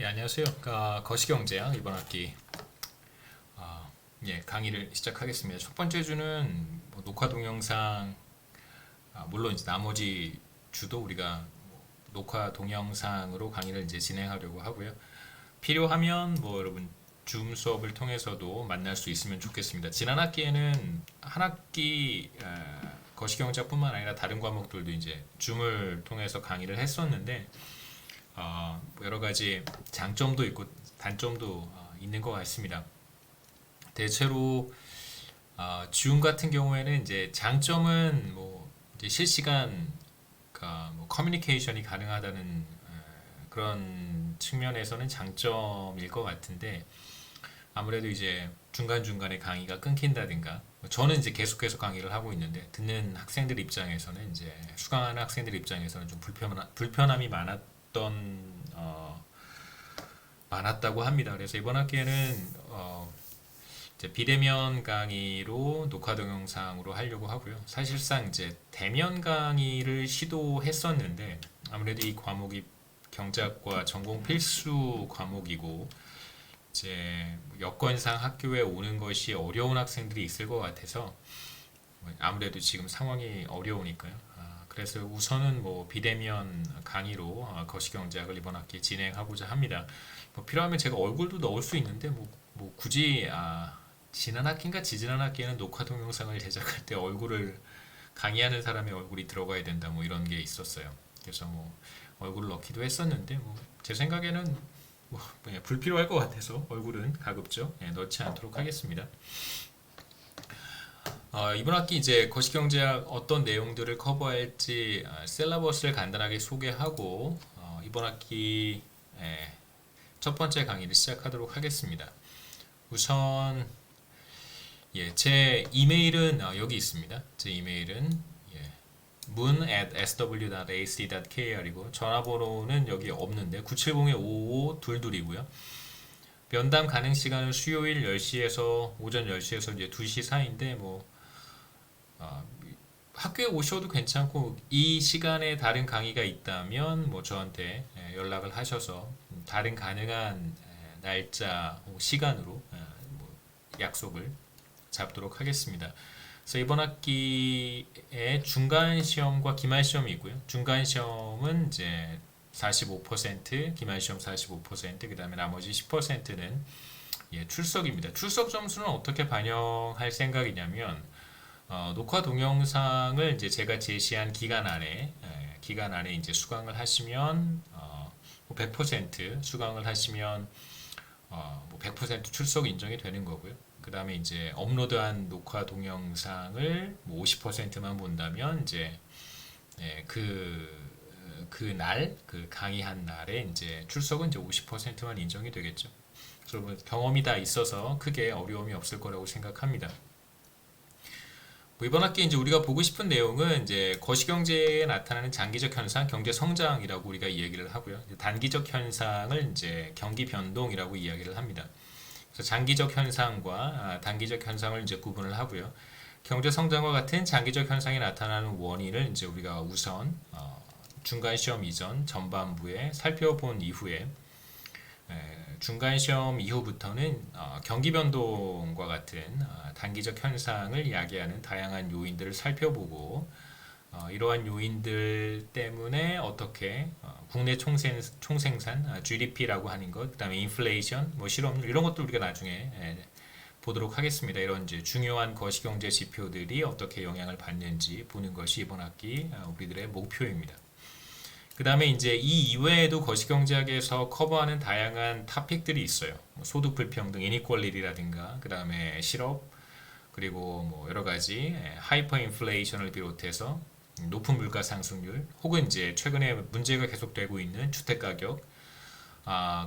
예, 안녕하세요. 거시경제학 이번 학기 강의를 시작하겠습니다. 첫 번째 주는 뭐 녹화 동영상, 물론 이제 나머지 주도 우리가 뭐 녹화 동영상으로 강의를 이제 진행하려고 하고요. 필요하면 뭐 여러분 줌 수업을 통해서도 만날 수 있으면 좋겠습니다. 지난 학기에는 한 학기 거시경제학뿐만 아니라 다른 과목들도 이제 줌을 통해서 강의를 했었는데 뭐 여러 가지 장점도 있고 단점도 있는 것 같습니다. 대체로 줌 같은 경우에는 이제 장점은 뭐 이제 실시간 뭐 커뮤니케이션이 가능하다는 그런 측면에서는 장점일 것 같은데 아무래도 이제 중간중간에 강의가 끊긴다든가 저는 이제 계속해서 강의를 하고 있는데 듣는 학생들 입장에서는 이제 수강하는 학생들 입장에서는 좀 불편함이 많았다고 합니다. 그래서 이번 학기에는 이제 비대면 강의로 녹화 동영상으로 하려고 하고요. 사실상 이제 대면 강의를 시도했었는데 아무래도 이 과목이 경제학과 전공 필수 과목이고 이제 여건상 학교에 오는 것이 어려운 학생들이 있을 것 같아서 아무래도 지금 상황이 어려우니까요. 그래서 우선은 뭐 비대면 강의로 거시경제학을 이번 학기 진행하고자 합니다. 뭐 필요하면 제가 얼굴도 넣을 수 있는데 뭐 굳이 지난 학기인가 지지난 학기에는 녹화 동영상을 제작할 때 얼굴을 강의하는 사람의 얼굴이 들어가야 된다 뭐 이런 게 있었어요. 그래서 뭐 얼굴을 넣기도 했었는데 뭐 제 생각에는 뭐 불필요할 것 같아서 얼굴은 가급적 넣지 않도록 하겠습니다. 이번 학기 이제 거시경제학 어떤 내용들을 커버할지 셀러버스를 간단하게 소개하고 이번 학기 첫 번째 강의를 시작하도록 하겠습니다. 우선 제 이메일은 여기 있습니다. 제 이메일은 moon@sw.ac.kr이고 전화번호는 여기 없는데 970-55522이고요. 면담 가능 시간은 수요일 10시에서 오전 10시에서 이제 2시 사이인데 뭐 학교에 오셔도 괜찮고 이 시간에 다른 강의가 있다면 뭐 저한테 연락을 하셔서 다른 가능한 날짜 혹은 시간으로 뭐 약속을 잡도록 하겠습니다. 그래서 이번 학기에 중간 시험과 기말 시험이 있고요. 중간 시험은 이제 45%, 기말 시험 45%, 그다음에 나머지 10%는 출석입니다. 출석 점수는 어떻게 반영할 생각이냐면 녹화 동영상을 이제 제가 제시한 기간 안에 이제 수강을 하시면 100% 수강을 하시면 뭐 100% 출석 인정이 되는 거고요. 그 다음에 이제 업로드한 녹화 동영상을 뭐 50%만 본다면 이제 그 강의한 날에 이제 출석은 이제 50%만 인정이 되겠죠. 그래서 뭐 경험이 다 있어서 크게 어려움이 없을 거라고 생각합니다. 뭐 이번 학기 이제 우리가 보고 싶은 내용은 이제 거시경제에 나타나는 장기적 현상, 경제 성장이라고 우리가 이야기를 하고요. 단기적 현상을 이제 경기 변동이라고 이야기를 합니다. 그래서 장기적 현상과 단기적 현상을 이제 구분을 하고요. 경제 성장과 같은 장기적 현상이 나타나는 원인을 이제 우리가 우선 중간 시험 이전 전반부에 살펴본 이후에 중간 시험 이후부터는 경기 변동과 같은 단기적 현상을 야기하는 다양한 요인들을 살펴보고 이러한 요인들 때문에 어떻게 국내 총생산 GDP라고 하는 것, 그다음에 인플레이션, 뭐 실업률 이런 것도 우리가 나중에 보도록 하겠습니다. 이런 이제 중요한 거시경제 지표들이 어떻게 영향을 받는지 보는 것이 이번 학기 우리들의 목표입니다. 그 다음에 이제 이 이외에도 거시경제학에서 커버하는 다양한 토픽들이 있어요. 뭐 소득 불평등, 이니퀄리티라든가, 그 다음에 실업, 그리고 뭐 여러 가지 하이퍼 인플레이션을 비롯해서 높은 물가 상승률, 혹은 이제 최근에 문제가 계속되고 있는 주택 가격,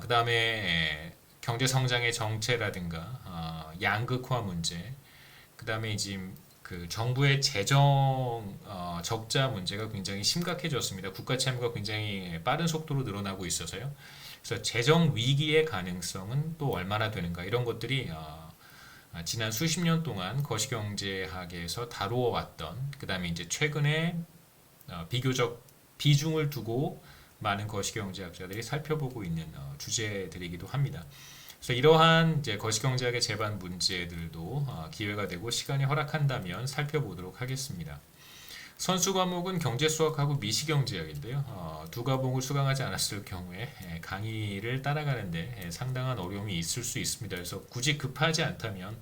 그 다음에 경제 성장의 정체라든가, 양극화 문제, 그 다음에 이제 그 정부의 재정 적자 문제가 굉장히 심각해졌습니다. 국가 채무가 굉장히 빠른 속도로 늘어나고 있어서요. 그래서 재정 위기의 가능성은 또 얼마나 되는가 이런 것들이 지난 수십 년 동안 거시경제학에서 다루어 왔던 그 다음에 이제 최근에 비교적 비중을 두고 많은 거시경제학자들이 살펴보고 있는 주제들이기도 합니다. 그래서 이러한 이제 거시경제학의 제반 문제들도 기회가 되고 시간이 허락한다면 살펴보도록 하겠습니다. 선수 과목은 경제수학하고 미시경제학인데요. 두 과목을 수강하지 않았을 경우에 강의를 따라가는데 상당한 어려움이 있을 수 있습니다. 그래서 굳이 급하지 않다면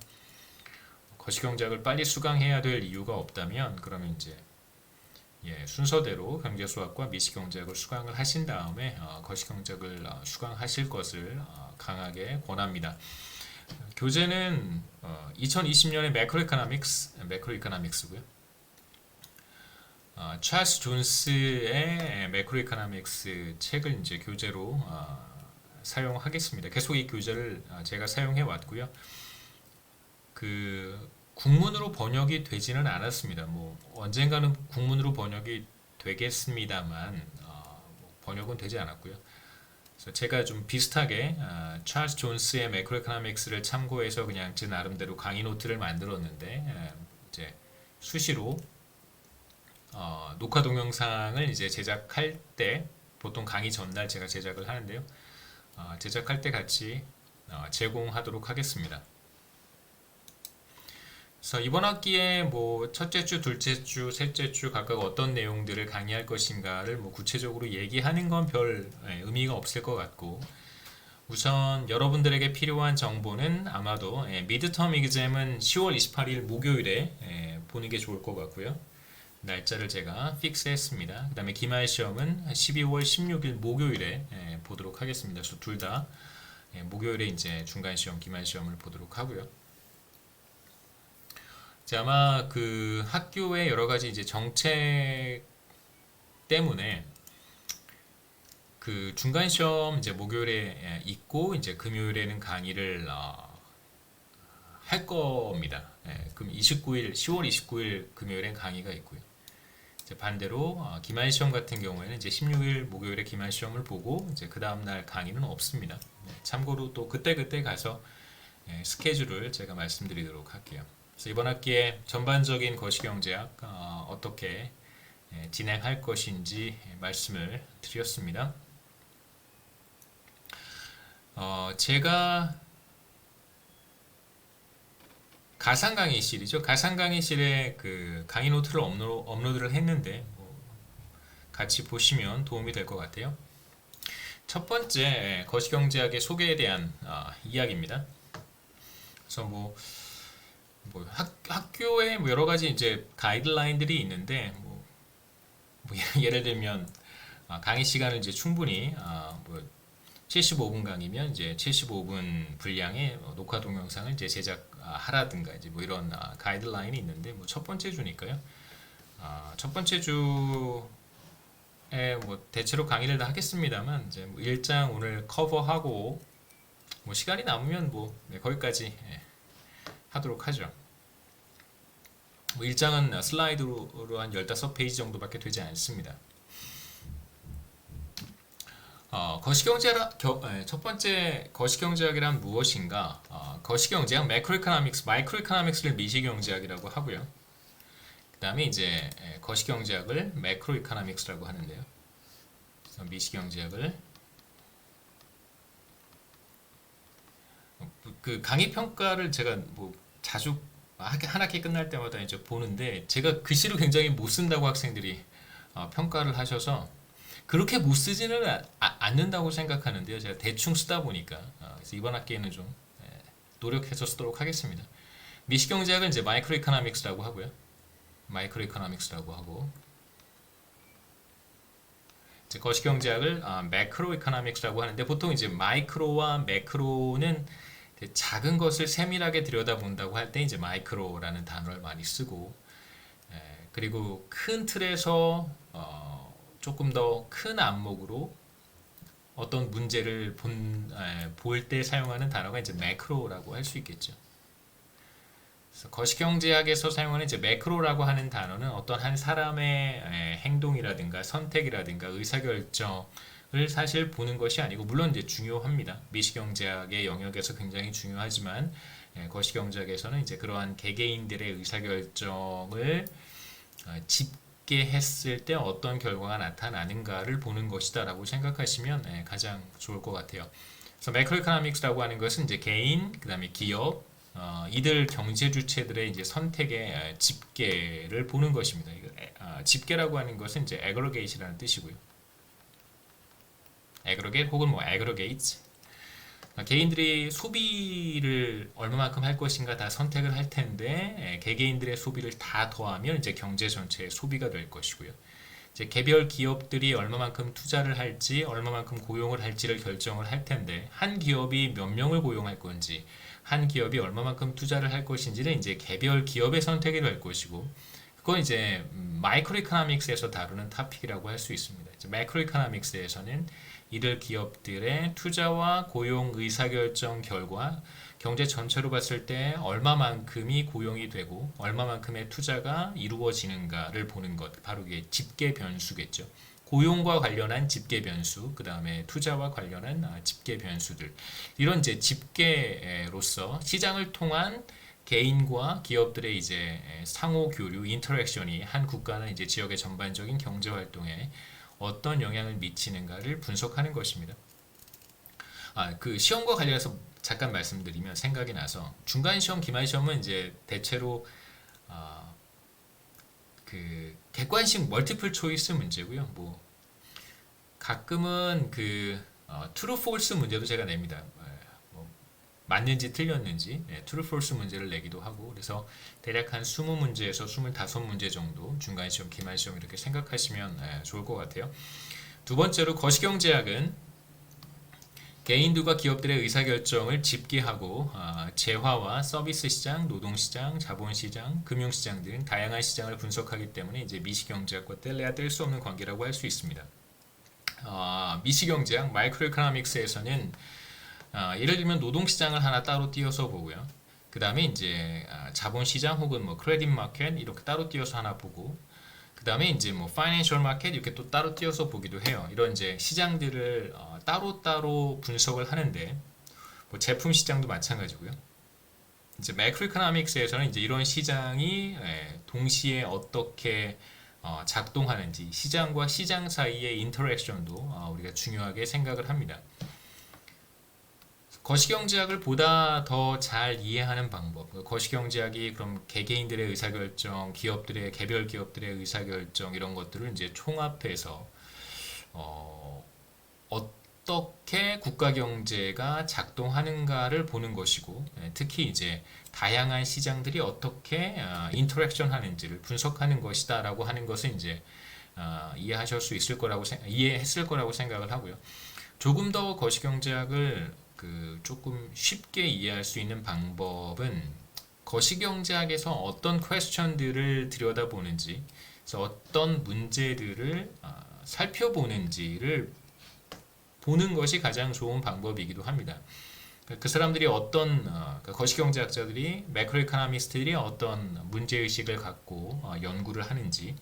거시경제학을 빨리 수강해야 될 이유가 없다면 그러면 이제 순서대로 경제수학과 미시경제학을 수강을 하신 다음에 거시경제학을 수강하실 것을 강하게 권합니다. 교재는 2020년에 매크로이코노믹스고요. 찰스 존스의 매크로이코노믹스 책을 이제 교재로 사용하겠습니다. 계속 이 교재를 제가 사용해 왔고요. 그 국문으로 번역이 되지는 않았습니다. 뭐 언젠가는 국문으로 번역이 되겠습니다만 번역은 되지 않았고요. 그래서 제가 좀 비슷하게 찰스 존스의 매크로이코노믹스를 참고해서 그냥 제 나름대로 강의 노트를 만들었는데 이제 수시로 녹화 동영상을 이제 제작할 때 보통 강의 전날 제가 제작을 하는데요. 제작할 때 같이 제공하도록 하겠습니다. 그래서 이번 학기에 뭐 첫째 주, 둘째 주, 셋째 주 각각 어떤 내용들을 강의할 것인가를 뭐 구체적으로 얘기하는 건 별 의미가 없을 것 같고 우선 여러분들에게 필요한 정보는 아마도 미드텀 exam은 10월 28일 목요일에 보는 게 좋을 것 같고요. 날짜를 제가 픽스했습니다. 그 다음에 기말 시험은 12월 16일 목요일에 보도록 하겠습니다. 그래서 둘 다 목요일에 이제 중간 시험, 기말 시험을 보도록 하고요. 아마 그 학교의 여러 가지 이제 정책 때문에 그 중간 시험 이제 목요일에 있고 이제 금요일에는 강의를 할 겁니다. 그럼 10월 29일 금요일엔 강의가 있고요. 이제 반대로 기말 시험 같은 경우에는 이제 16일 목요일에 기말 시험을 보고 이제 그 다음 날 강의는 없습니다. 참고로 또 그때 가서 스케줄을 제가 말씀드리도록 할게요. 그래서 이번 학기에 전반적인 거시경제학 어떻게 진행할 것인지 말씀을 드렸습니다. 제가 가상 강의실이죠. 가상 강의실에 그 강의 노트를 업로드를 했는데 같이 보시면 도움이 될 것 같아요. 첫 번째 거시경제학의 소개에 대한 이야기입니다. 그래서 뭐 학교에 뭐 여러 가지 이제 가이드라인들이 있는데 예를 들면 강의 시간을 이제 충분히 75분 강의면 이제 75분 분량의 녹화 동영상을 이제 제작하라든가 이제 뭐 이런 가이드라인이 있는데 뭐 첫 번째 주니까요. 첫 번째 주에 뭐 대체로 강의를 다 하겠습니다만 이제 뭐 일장 오늘 커버하고 뭐 시간이 남으면 뭐 거기까지 하도록 하죠. 뭐 일장은 슬라이드로 한 15페이지 정도밖에 되지 않습니다. 첫 번째 거시경제학이란 무엇인가? 거시경제학, 매크로이코노믹스, 마이크로이코노믹스를 미시경제학이라고 하고요. 그 다음에 이제 거시경제학을 매크로이코노믹스라고 하는데요. 그래서 미시경제학을 그 강의 평가를 제가 뭐 자주 한 학기 끝날 때마다 이제 보는데 제가 글씨를 굉장히 못 쓴다고 학생들이 평가를 하셔서 그렇게 못 쓰지는 않는다고 생각하는데요. 제가 대충 쓰다 보니까 그래서 이번 학기에는 좀 노력해서 쓰도록 하겠습니다. 미시경제학은 이제 마이크로이코노믹스라고 하고요. 마이크로이코노믹스라고 하고 이제 거시경제학을 매크로이코노믹스라고 하는데 보통 이제 마이크로와 매크로는 작은 것을 세밀하게 들여다본다고 할 때 이제 마이크로라는 단어를 많이 쓰고 그리고 큰 틀에서 조금 더 큰 안목으로 어떤 문제를 볼 때 사용하는 단어가 이제 매크로라고 할 수 있겠죠. 그래서 거시경제학에서 사용하는 이제 매크로라고 하는 단어는 어떤 한 사람의 행동이라든가 선택이라든가 의사결정을 사실 보는 것이 아니고 물론 이제 중요합니다. 미시경제학의 영역에서 굉장히 중요하지만 거시경제학에서는 이제 그러한 개개인들의 의사결정을 맞게 했을 때 어떤 결과가 나타나는가를 보는 것이다라고 생각하시면 가장 좋을 것 같아요. 그래서 매크로이코노믹스라고 하는 것은 이제 개인, 그다음에 기업, 이들 경제 주체들의 이제 선택의 집계를 보는 것입니다. 집계라고 하는 것은 이제 aggregate이라는 뜻이고요. aggregate 혹은 뭐 aggregate. 개인들이 소비를 얼마만큼 할 것인가 다 선택을 할 텐데 개개인들의 소비를 다 더하면 이제 경제 전체의 소비가 될 것이고요. 이제 개별 기업들이 얼마만큼 투자를 할지, 얼마만큼 고용을 할지를 결정을 할 텐데 한 기업이 몇 명을 고용할 건지, 한 기업이 얼마만큼 투자를 할 것인지는 이제 개별 기업의 선택이 될 것이고, 그건 이제 마이크로 이코노믹스에서 다루는 토픽이라고 할 수 있습니다. 매크로 이코노믹스에서는 이들 기업들의 투자와 고용 의사결정 결과 경제 전체로 봤을 때 얼마만큼이 고용이 되고 얼마만큼의 투자가 이루어지는가를 보는 것, 바로 이게 집계 변수겠죠. 고용과 관련한 집계 변수, 그 다음에 투자와 관련한 집계 변수들, 이런 이제 집계로서 시장을 통한 개인과 기업들의 이제 상호 교류, 인터랙션이 한 국가나 이제 지역의 전반적인 경제 활동에 어떤 영향을 미치는가를 분석하는 것입니다. 그 시험과 관련해서 잠깐 말씀드리면 생각이 나서 중간 시험, 기말 시험은 이제 대체로 그 객관식 멀티플 초이스 문제고요. 뭐 가끔은 그 트루 폴스 문제도 제가 냅니다. 맞는지 틀렸는지 true false 문제를 내기도 하고, 그래서 대략 한 20문제에서 25문제 정도 중간시험, 기말시험 이렇게 생각하시면 좋을 것 같아요. 두 번째로 거시경제학은 개인들과 기업들의 의사결정을 집계하고 재화와 서비스 시장, 노동시장, 자본시장, 금융시장 등 다양한 시장을 분석하기 때문에 이제 미시경제학과 뗄래야 뗄 수 없는 관계라고 할 수 있습니다. 미시경제학, 마이크로 이코노믹스에서는 예를 들면 노동시장을 하나 따로 띄어서 보고요. 그 다음에 이제 자본시장 혹은 뭐 크레딧 마켓 이렇게 따로 띄어서 하나 보고, 그 다음에 이제 뭐 파이낸셜 마켓 이렇게 또 따로 띄어서 보기도 해요. 이런 이제 시장들을 따로 분석을 하는데, 뭐 제품 시장도 마찬가지고요. 이제 매크로 이코노믹스에서는 이제 이런 시장이 동시에 어떻게 작동하는지, 시장과 시장 사이의 인터랙션도 우리가 중요하게 생각을 합니다. 거시경제학을 보다 더 잘 이해하는 방법, 거시경제학이 그럼 개개인들의 의사결정, 개별 기업들의 의사결정 이런 것들을 이제 총합해서 어떻게 국가경제가 작동하는가를 보는 것이고, 특히 이제 다양한 시장들이 어떻게 인터랙션 하는지를 분석하는 것이다라고 하는 것을 이제 이해했을 거라고 생각을 하고요. 조금 더 거시경제학을 조금 쉽게 이해할 수 있는 방법은 거시경제학에서 어떤 퀘스천들을 들여다보는지, 그래서 어떤 문제들을 살펴보는지를 보는 것이 가장 좋은 방법이기도 합니다. 그 사람들이 거시경제학자들이, 매크로 이코노미스트들이 어떤 문제의식을 갖고 연구를 하는지,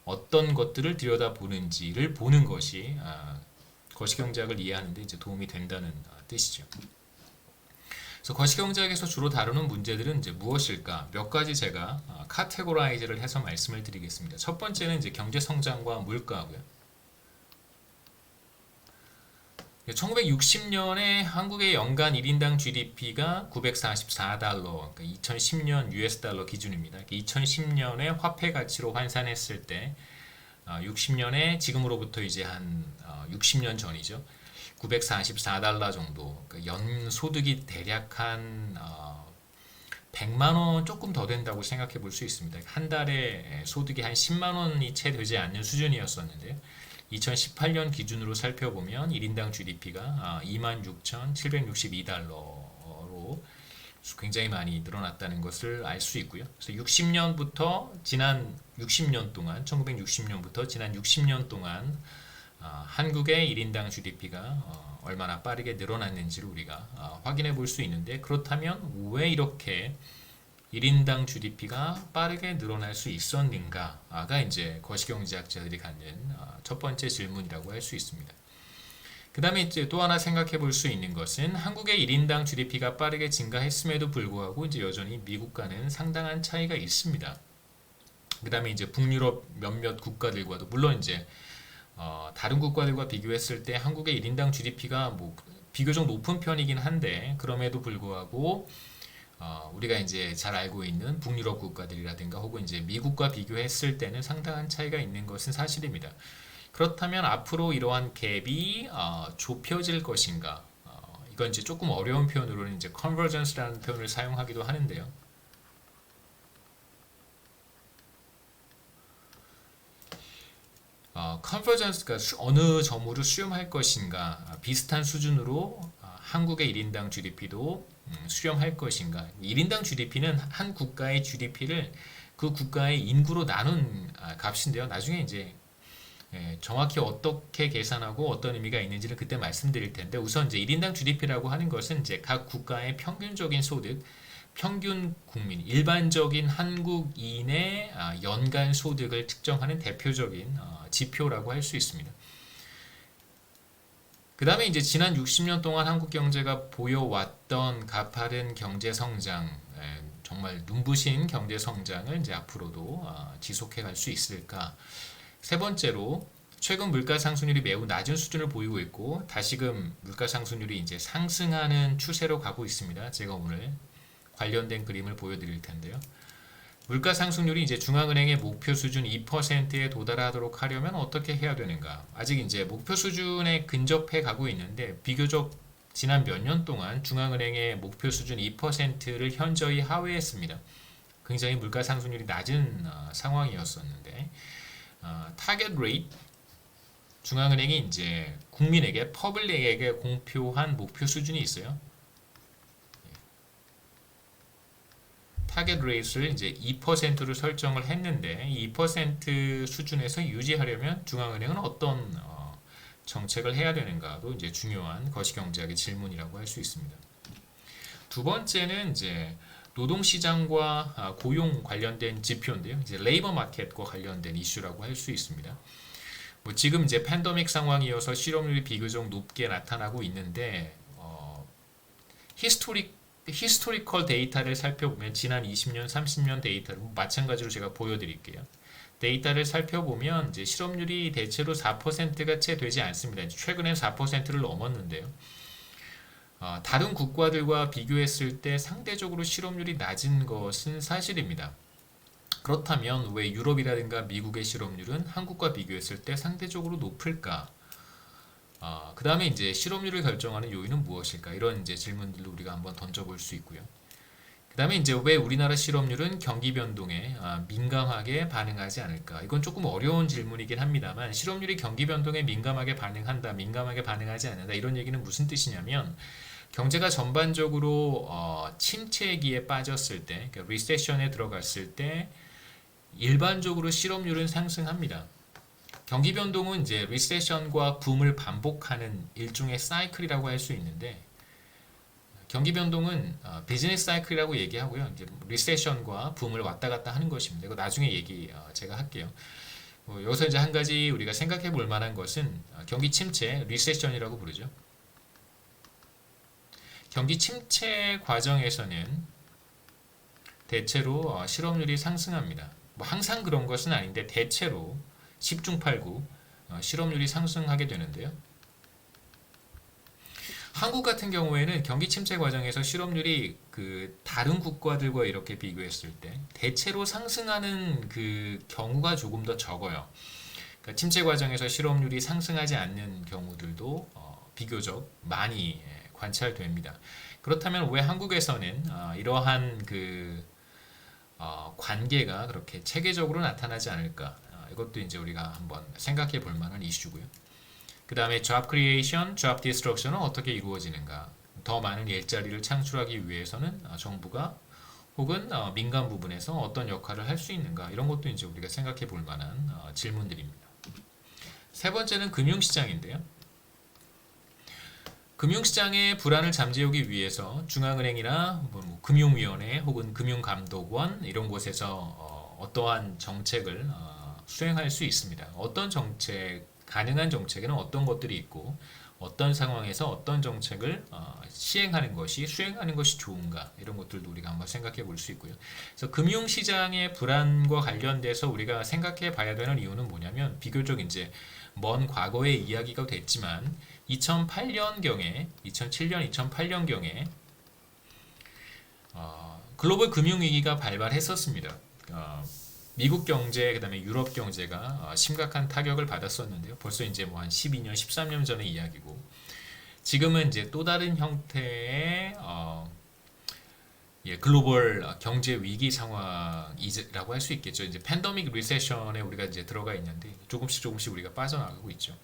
어떤 것들을 들여다보는지를 보는 것이 거시경제학을 이해하는 데 이제 도움이 된다는 뜻이죠. 그래서 거시경제학에서 주로 다루는 문제들은 이제 무엇일까? 몇 가지 제가 카테고라이즈를 해서 말씀을 드리겠습니다. 첫 번째는 이제 경제 성장과 물가고요. 1960년에 한국의 연간 1인당 GDP가 944달러, 그러니까 2010년 US 달러 기준입니다. 2010년에 화폐 가치로 환산했을 때 60년에 지금으로부터 이제 한 60년 전이죠. 944달러 정도, 그러니까 연 소득이 대략 한 100만 원 조금 더 된다고 생각해 볼 수 있습니다. 한 달에 소득이 한 10만 원이 채 되지 않는 수준이었었는데 2018년 기준으로 살펴보면 1인당 GDP가 26,762달러로 굉장히 많이 늘어났다는 것을 알 수 있고요. 그래서 1960년부터 지난 60년 동안 한국의 1인당 GDP가 얼마나 빠르게 늘어났는지를 우리가 확인해 볼 수 있는데, 그렇다면 왜 이렇게 1인당 GDP가 빠르게 늘어날 수 있었는가가 이제 거시경제학자들이 갖는 첫 번째 질문이라고 할 수 있습니다. 그 다음에 이제 또 하나 생각해 볼 수 있는 것은 한국의 1인당 GDP가 빠르게 증가했음에도 불구하고 이제 여전히 미국과는 상당한 차이가 있습니다. 그다음에 이제 북유럽 몇몇 국가들과도 물론 이제 다른 국가들과 비교했을 때 한국의 1인당 GDP가 뭐 비교적 높은 편이긴 한데 그럼에도 불구하고 우리가 이제 잘 알고 있는 북유럽 국가들이라든가 혹은 이제 미국과 비교했을 때는 상당한 차이가 있는 것은 사실입니다. 그렇다면 앞으로 이러한 갭이 좁혀질 것인가? 이건 이제 조금 어려운 표현으로는 이제 convergence라는 표현을 사용하기도 하는데요. 컨버전스가 어느 점으로 수렴할 것인가, 비슷한 수준으로 한국의 1인당 GDP도 수렴할 것인가. 1인당 GDP는 한 국가의 GDP를 그 국가의 인구로 나눈 값인데요. 나중에 이제 정확히 어떻게 계산하고 어떤 의미가 있는지를 그때 말씀드릴 텐데 우선 이제 1인당 GDP라고 하는 것은 이제 각 국가의 평균적인 소득, 평균 국민, 일반적인 한국인의 연간 소득을 측정하는 대표적인 지표라고 할 수 있습니다. 그 다음에 이제 지난 60년 동안 한국 경제가 보여왔던 가파른 경제 성장, 정말 눈부신 경제 성장을 이제 앞으로도 지속해 갈 수 있을까? 세 번째로 최근 물가 상승률이 매우 낮은 수준을 보이고 있고 다시금 물가 상승률이 이제 상승하는 추세로 가고 있습니다. 제가 오늘 관련된 그림을 보여드릴 텐데요. 물가 상승률이 이제 중앙은행의 목표 수준 2%에 도달하도록 하려면 어떻게 해야 되는가? 아직 이제 목표 수준에 근접해 가고 있는데 비교적 지난 몇 년 동안 중앙은행의 목표 수준 2%를 현저히 하회했습니다. 굉장히 물가 상승률이 낮은 상황이었었는데 타겟 레이트 중앙은행이 이제 국민에게 퍼블릭에게 공표한 목표 수준이 있어요. 타겟 레이트를 이제 2%로 설정을 했는데 2% 수준에서 유지하려면 중앙은행은 어떤 정책을 해야 되는가도 이제 중요한 거시경제학의 질문이라고 할 수 있습니다. 두 번째는 이제 노동시장과 고용 관련된 지표인데요. 이제 레이버 마켓과 관련된 이슈라고 할 수 있습니다. 뭐 지금 이제 팬데믹 상황이어서 실업률이 비교적 높게 나타나고 있는데 히스토리컬 데이터를 살펴보면 지난 20년, 30년 데이터를 마찬가지로 제가 보여드릴게요. 데이터를 살펴보면 이제 실업률이 대체로 4%가 채 되지 않습니다. 최근에 4%를 넘었는데요. 다른 국가들과 비교했을 때 상대적으로 실업률이 낮은 것은 사실입니다. 그렇다면 왜 유럽이라든가 미국의 실업률은 한국과 비교했을 때 상대적으로 높을까? 그 다음에 이제 실업률을 결정하는 요인은 무엇일까? 이런 이제 질문들로 우리가 한번 던져볼 수 있고요. 그 다음에 이제 왜 우리나라 실업률은 경기 변동에 민감하게 반응하지 않을까? 이건 조금 어려운 질문이긴 합니다만 실업률이 경기 변동에 민감하게 반응한다, 민감하게 반응하지 않는다 이런 얘기는 무슨 뜻이냐면 경제가 전반적으로 침체기에 빠졌을 때, 그러니까 리세션에 들어갔을 때 일반적으로 실업률은 상승합니다. 경기 변동은 이제 리세션과 붐을 반복하는 일종의 사이클이라고 할 수 있는데 경기 변동은 비즈니스 사이클이라고 얘기하고요. 이제 리세션과 붐을 왔다 갔다 하는 것입니다. 이거 나중에 얘기 제가 할게요. 여기서 이제 한 가지 우리가 생각해 볼 만한 것은 경기 침체, 리세션이라고 부르죠. 경기 침체 과정에서는 대체로 실업률이 상승합니다. 뭐 항상 그런 것은 아닌데 대체로 10중 8구 실업률이 상승하게 되는데요. 한국 같은 경우에는 경기 침체 과정에서 실업률이 그 다른 국가들과 이렇게 비교했을 때 대체로 상승하는 그 경우가 조금 더 적어요. 그러니까 침체 과정에서 실업률이 상승하지 않는 경우들도 비교적 많이 관찰됩니다. 그렇다면 왜 한국에서는 이러한 그 관계가 그렇게 체계적으로 나타나지 않을까? 이것도 이제 우리가 한번 생각해 볼 만한 이슈고요. 그 다음에 job creation, job destruction은 어떻게 이루어지는가? 더 많은 일자리를 창출하기 위해서는 정부가 혹은 민간 부분에서 어떤 역할을 할 수 있는가? 이런 것도 이제 우리가 생각해 볼 만한 질문들입니다. 세 번째는 금융시장인데요. 금융시장의 불안을 잠재우기 위해서 중앙은행이나 뭐 금융위원회 혹은 금융감독원 이런 곳에서 어떠한 정책을 수행할 수 있습니다. 어떤 정책, 가능한 정책에는 어떤 것들이 있고 어떤 상황에서 어떤 정책을 수행하는 것이 좋은가 이런 것들도 우리가 한번 생각해 볼 수 있고요. 그래서 금융시장의 불안과 관련돼서 우리가 생각해 봐야 되는 이유는 뭐냐면 비교적 이제 먼 과거의 이야기가 됐지만 2008년경에 2007년, 2008년경에 글로벌 금융위기가 발발했었습니다. 미국 경제, 그다음에 유럽 경제가 심각한 타격을 받았었는데요. 벌써 이제 뭐 한 12년, 13년 전의 이야기고, 지금은 이제 또 다른 형태의 글로벌 경제 위기 상황이라고 할 수 있겠죠. 이제 팬데믹 리세션에 우리가 이제 들어가 있는데 조금씩 우리가 빠져나가고 있죠.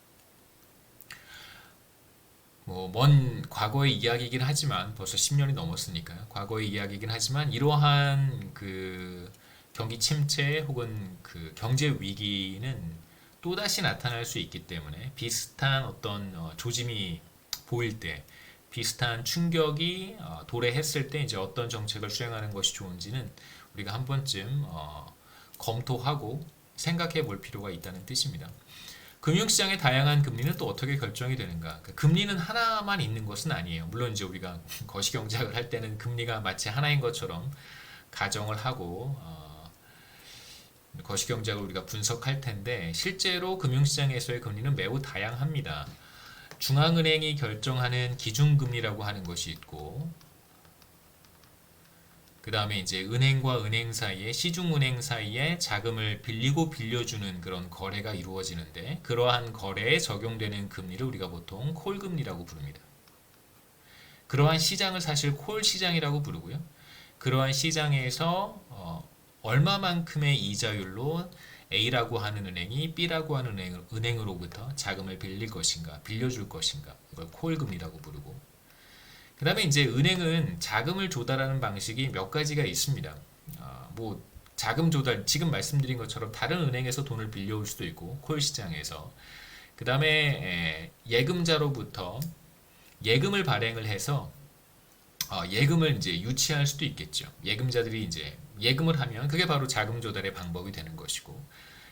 뭐 먼 과거의 이야기이긴 하지만 벌써 10년이 넘었으니까요. 과거의 이야기이긴 하지만 이러한 그 경기 침체 혹은 그 경제 위기는 또다시 나타날 수 있기 때문에 비슷한 어떤 조짐이 보일 때 비슷한 충격이 도래했을 때 이제 어떤 정책을 수행하는 것이 좋은지는 우리가 한 번쯤 검토하고 생각해 볼 필요가 있다는 뜻입니다. 금융시장의 다양한 금리는 또 어떻게 결정이 되는가? 금리는 하나만 있는 것은 아니에요. 물론 이제 우리가 거시경제학을 할 때는 금리가 마치 하나인 것처럼 가정을 하고 거시경제학을 우리가 분석할 텐데 실제로 금융시장에서의 금리는 매우 다양합니다. 중앙은행이 결정하는 기준금리라고 하는 것이 있고 그 다음에 이제 은행과 은행 사이에 시중은행 사이에 자금을 빌리고 빌려주는 그런 거래가 이루어지는데 그러한 거래에 적용되는 금리를 우리가 보통 콜금리라고 부릅니다. 그러한 시장을 사실 콜 시장이라고 부르고요. 그러한 시장에서 얼마만큼의 이자율로 A라고 하는 은행이 B라고 하는 은행으로부터 자금을 빌릴 것인가, 빌려줄 것인가, 이걸 콜금리라고 부르고 그 다음에 이제 은행은 자금을 조달하는 방식이 몇 가지가 있습니다. 뭐 자금 조달, 지금 말씀드린 것처럼 다른 은행에서 돈을 빌려올 수도 있고 콜 시장에서 그 다음에 예금자로부터 예금을 발행을 해서 예금을 이제 유치할 수도 있겠죠. 예금자들이 이제 예금을 하면 그게 바로 자금 조달의 방법이 되는 것이고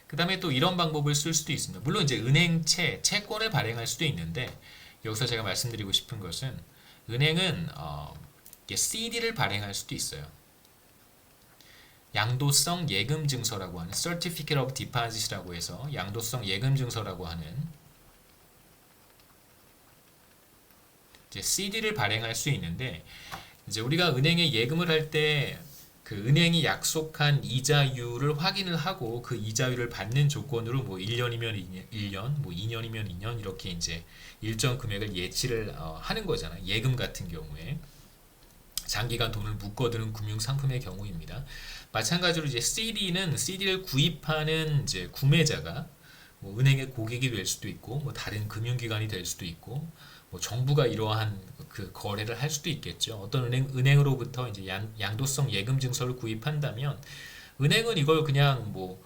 그 다음에 또 이런 방법을 쓸 수도 있습니다. 물론 이제 은행채, 채권을 발행할 수도 있는데 여기서 제가 말씀드리고 싶은 것은 은행은 CD를 발행할 수도 있어요. 양도성 예금 증서라고 하는 Certificate of Deposit이라고 해서 양도성 예금 증서라고 하는 이제 CD를 발행할 수 있는데 이제 우리가 은행에 예금을 할 때 그 은행이 약속한 이자율을 확인을 하고 그 이자율을 받는 조건으로 뭐 1년이면 1년, 뭐 2년이면 2년 이렇게 이제 일정 금액을 예치를 하는 거잖아요. 예금 같은 경우에 장기간 돈을 묶어두는 금융 상품의 경우입니다. 마찬가지로 이제 CD를 구입하는 이제 구매자가 뭐 은행의 고객이 될 수도 있고 뭐 다른 금융기관이 될 수도 있고 뭐 정부가 이러한 그 거래를 할 수도 있겠죠. 어떤 은행으로부터 이제 양도성 예금 증서를 구입한다면 은행은 이걸 그냥 뭐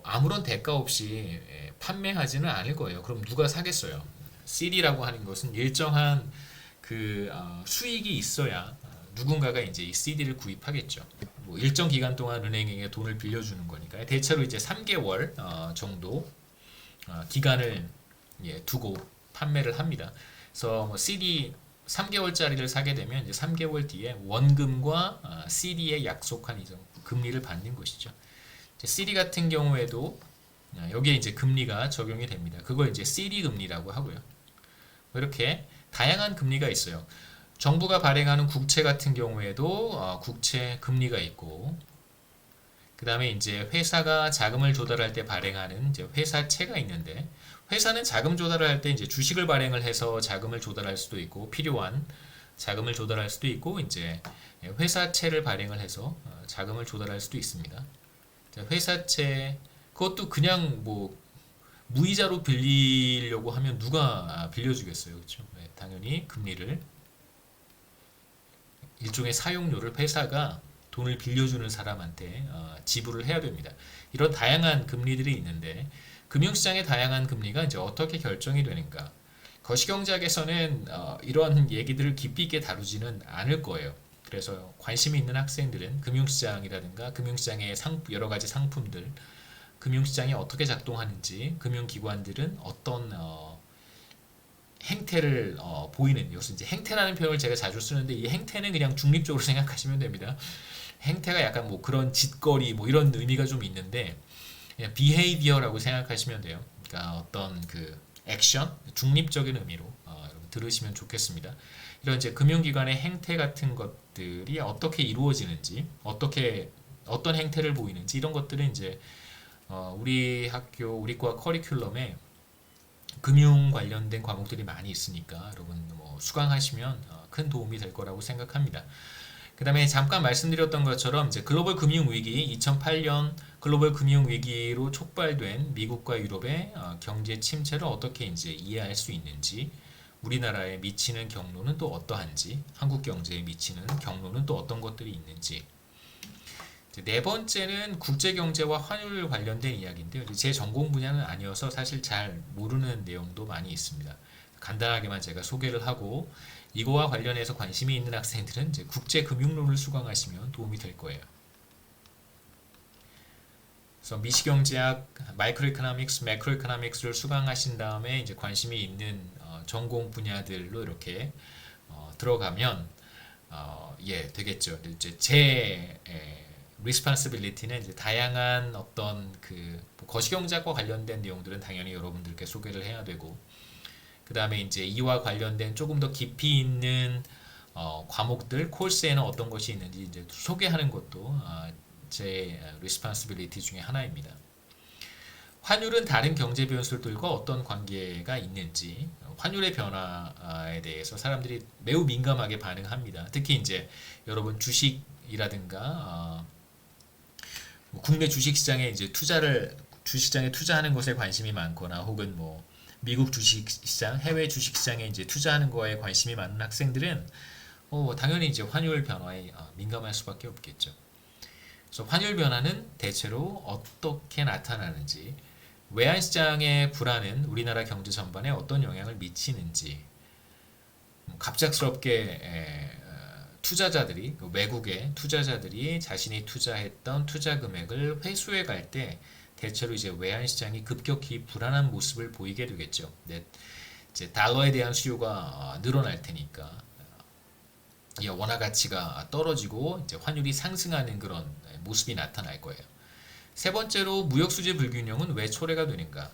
아무런 대가 없이 판매하지는 않을 거예요. 그럼 누가 사겠어요? CD라고 하는 것은 일정한 그 수익이 있어야 누군가가 이제 이 CD를 구입하겠죠. 뭐 일정 기간 동안 은행에 돈을 빌려주는 거니까요. 대체로 이제 3개월 정도 기간을 두고 판매를 합니다. 그래서 뭐 CD 3개월짜리를 사게 되면 이제 3개월 뒤에 원금과 CD에 약속한 이정 금리를 받는 것이죠. CD 같은 경우에도 여기에 이제 금리가 적용이 됩니다. 그걸 이제 CD 금리라고 하고요. 이렇게 다양한 금리가 있어요. 정부가 발행하는 국채 같은 경우에도 국채 금리가 있고, 그 다음에 이제 회사가 자금을 조달할 때 발행하는 이제 회사채가 있는데, 회사는 자금 조달을 할 때 이제 주식을 발행을 해서 자금을 조달할 수도 있고, 필요한 자금을 조달할 수도 있고, 이제 회사채를 발행을 해서 자금을 조달할 수도 있습니다. 회사채, 그것도 그냥 뭐 무이자로 빌리려고 하면 누가 빌려주겠어요, 그렇죠? 당연히 금리를 일종의 사용료를 회사가 돈을 빌려주는 사람한테 지불을 해야 됩니다. 이런 다양한 금리들이 있는데 금융시장의 다양한 금리가 이제 어떻게 결정이 되는가? 거시경제학에서는 이런 얘기들을 깊이 있게 다루지는 않을 거예요. 그래서 관심이 있는 학생들은 금융시장이라든가 금융시장의 여러 가지 상품들, 금융시장이 어떻게 작동하는지, 금융기관들은 어떤 행태를 보이는, 여기서 이제 행태라는 표현을 제가 자주 쓰는데 이 행태는 그냥 중립적으로 생각하시면 됩니다. 행태가 약간 뭐 그런 짓거리 뭐 이런 의미가 좀 있는데 그냥 behavior라고 생각하시면 돼요. 그러니까 어떤 그 액션, 중립적인 의미로 여러분 들으시면 좋겠습니다. 이런 이제 금융기관의 행태 같은 것들이 어떻게 이루어지는지, 어떤 행태를 보이는지 이런 것들은 이제 우리 학교, 우리 과 커리큘럼에 금융 관련된 과목들이 많이 있으니까 여러분 뭐 수강하시면 큰 도움이 될 거라고 생각합니다. 그 다음에 잠깐 말씀드렸던 것처럼 이제 글로벌 금융 위기 2008년 글로벌 금융 위기로 촉발된 미국과 유럽의 경제 침체를 어떻게 이제 이해할 수 있는지, 우리나라에 미치는 경로는 또 어떠한지, 한국 경제에 미치는 경로는 또 어떤 것들이 있는지. 네 번째는 국제 경제와 환율 관련된 이야기인데요. 제 전공 분야는 아니어서 사실 잘 모르는 내용도 많이 있습니다. 간단하게만 제가 소개를 하고 이거와 관련해서 관심이 있는 학생들은 이제 국제금융론을 수강하시면 도움이 될 거예요. 그래서 미시경제학, 마이크로이코노믹스, 매크로이코노믹스를 수강하신 다음에 이제 관심이 있는 전공 분야들로 이렇게 들어가면 예 되겠죠. 이제 제 responsibility는 이제 다양한 어떤 그 거시경제학과 관련된 내용들은 당연히 여러분들께 소개를 해야 되고, 그 다음에 이제 이와 관련된 조금 더 깊이 있는 과목들, 코र्스에는 어떤 것이 있는지 이제 소개하는 것도 제 responsibility 중에 하나입니다. 환율은 다른 경제 변수들과 어떤 관계가 있는지, 환율의 변화에 대해서 사람들이 매우 민감하게 반응합니다. 특히 이제 여러분 주식이라든가 국내 주식시장에 이제 주식시장에 투자하는 것에 관심이 많거나 혹은 뭐 미국 주식시장, 해외 주식시장에 이제 투자하는 거에 관심이 많은 학생들은 당연히 이제 환율 변화에 민감할 수밖에 없겠죠. 그래서 환율 변화는 대체로 어떻게 나타나는지, 외환시장의 불안은 우리나라 경제 전반에 어떤 영향을 미치는지, 갑작스럽게 투자자들이, 외국의 투자자들이 자신이 투자했던 투자 금액을 회수해 갈 때 대체로 이제 외환시장이 급격히 불안한 모습을 보이게 되겠죠. 네, 이제 달러에 대한 수요가 늘어날 테니까 이 원화 가치가 떨어지고 이제 환율이 상승하는 그런 모습이 나타날 거예요. 세 번째로 무역 수지 불균형은 왜 초래가 되는가?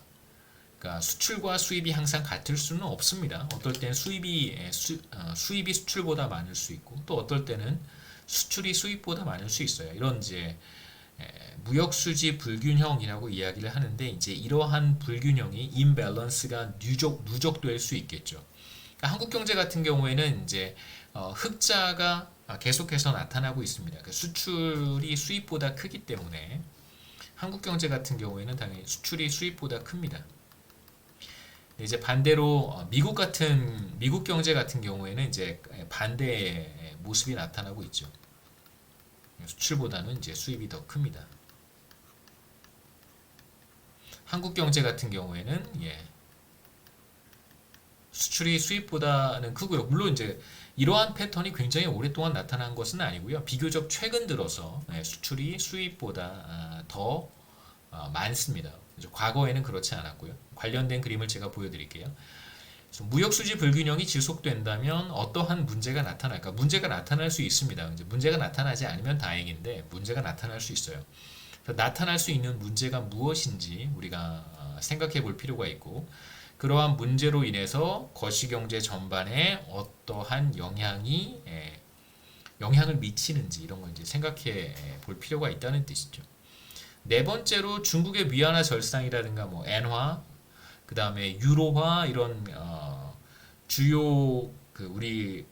그러니까 수출과 수입이 항상 같을 수는 없습니다. 어떨 때는 수입이 수출보다 많을 수 있고 또 어떨 때는 수출이 수입보다 많을 수 있어요. 이런 이제 무역 수지 불균형이라고 이야기를 하는데 이제 이러한 불균형이 임밸런스가 누적될 수 있겠죠. 그러니까 한국 경제 같은 경우에는 이제 흑자가 계속해서 나타나고 있습니다. 그러니까 수출이 수입보다 크기 때문에 한국 경제 같은 경우에는 당연히 수출이 수입보다 큽니다. 이제 반대로 미국 경제 같은 경우에는 이제 반대의 모습이 나타나고 있죠. 수출보다는 이제 수입이 더 큽니다. 한국 경제 같은 경우에는 수출이 수입보다는 크고요. 물론 이제 이러한 패턴이 굉장히 오랫동안 나타난 것은 아니고요. 비교적 최근 들어서 수출이 수입보다 더 많습니다. 과거에는 그렇지 않았고요. 관련된 그림을 제가 보여드릴게요. 무역 수지 불균형이 지속된다면 어떠한 문제가 나타날까? 문제가 나타날 수 있습니다. 이제 문제가 나타나지 않으면 다행인데 문제가 나타날 수 있어요. 나타날 수 있는 문제가 무엇인지 우리가 생각해 볼 필요가 있고, 그러한 문제로 인해서 거시경제 전반에 어떠한 영향을 미치는지 이런 걸 이제 생각해 볼 필요가 있다는 뜻이죠. 네 번째로 중국의 위안화 절상이라든가 뭐 엔화, 그 다음에 유로화 이런 주요 우리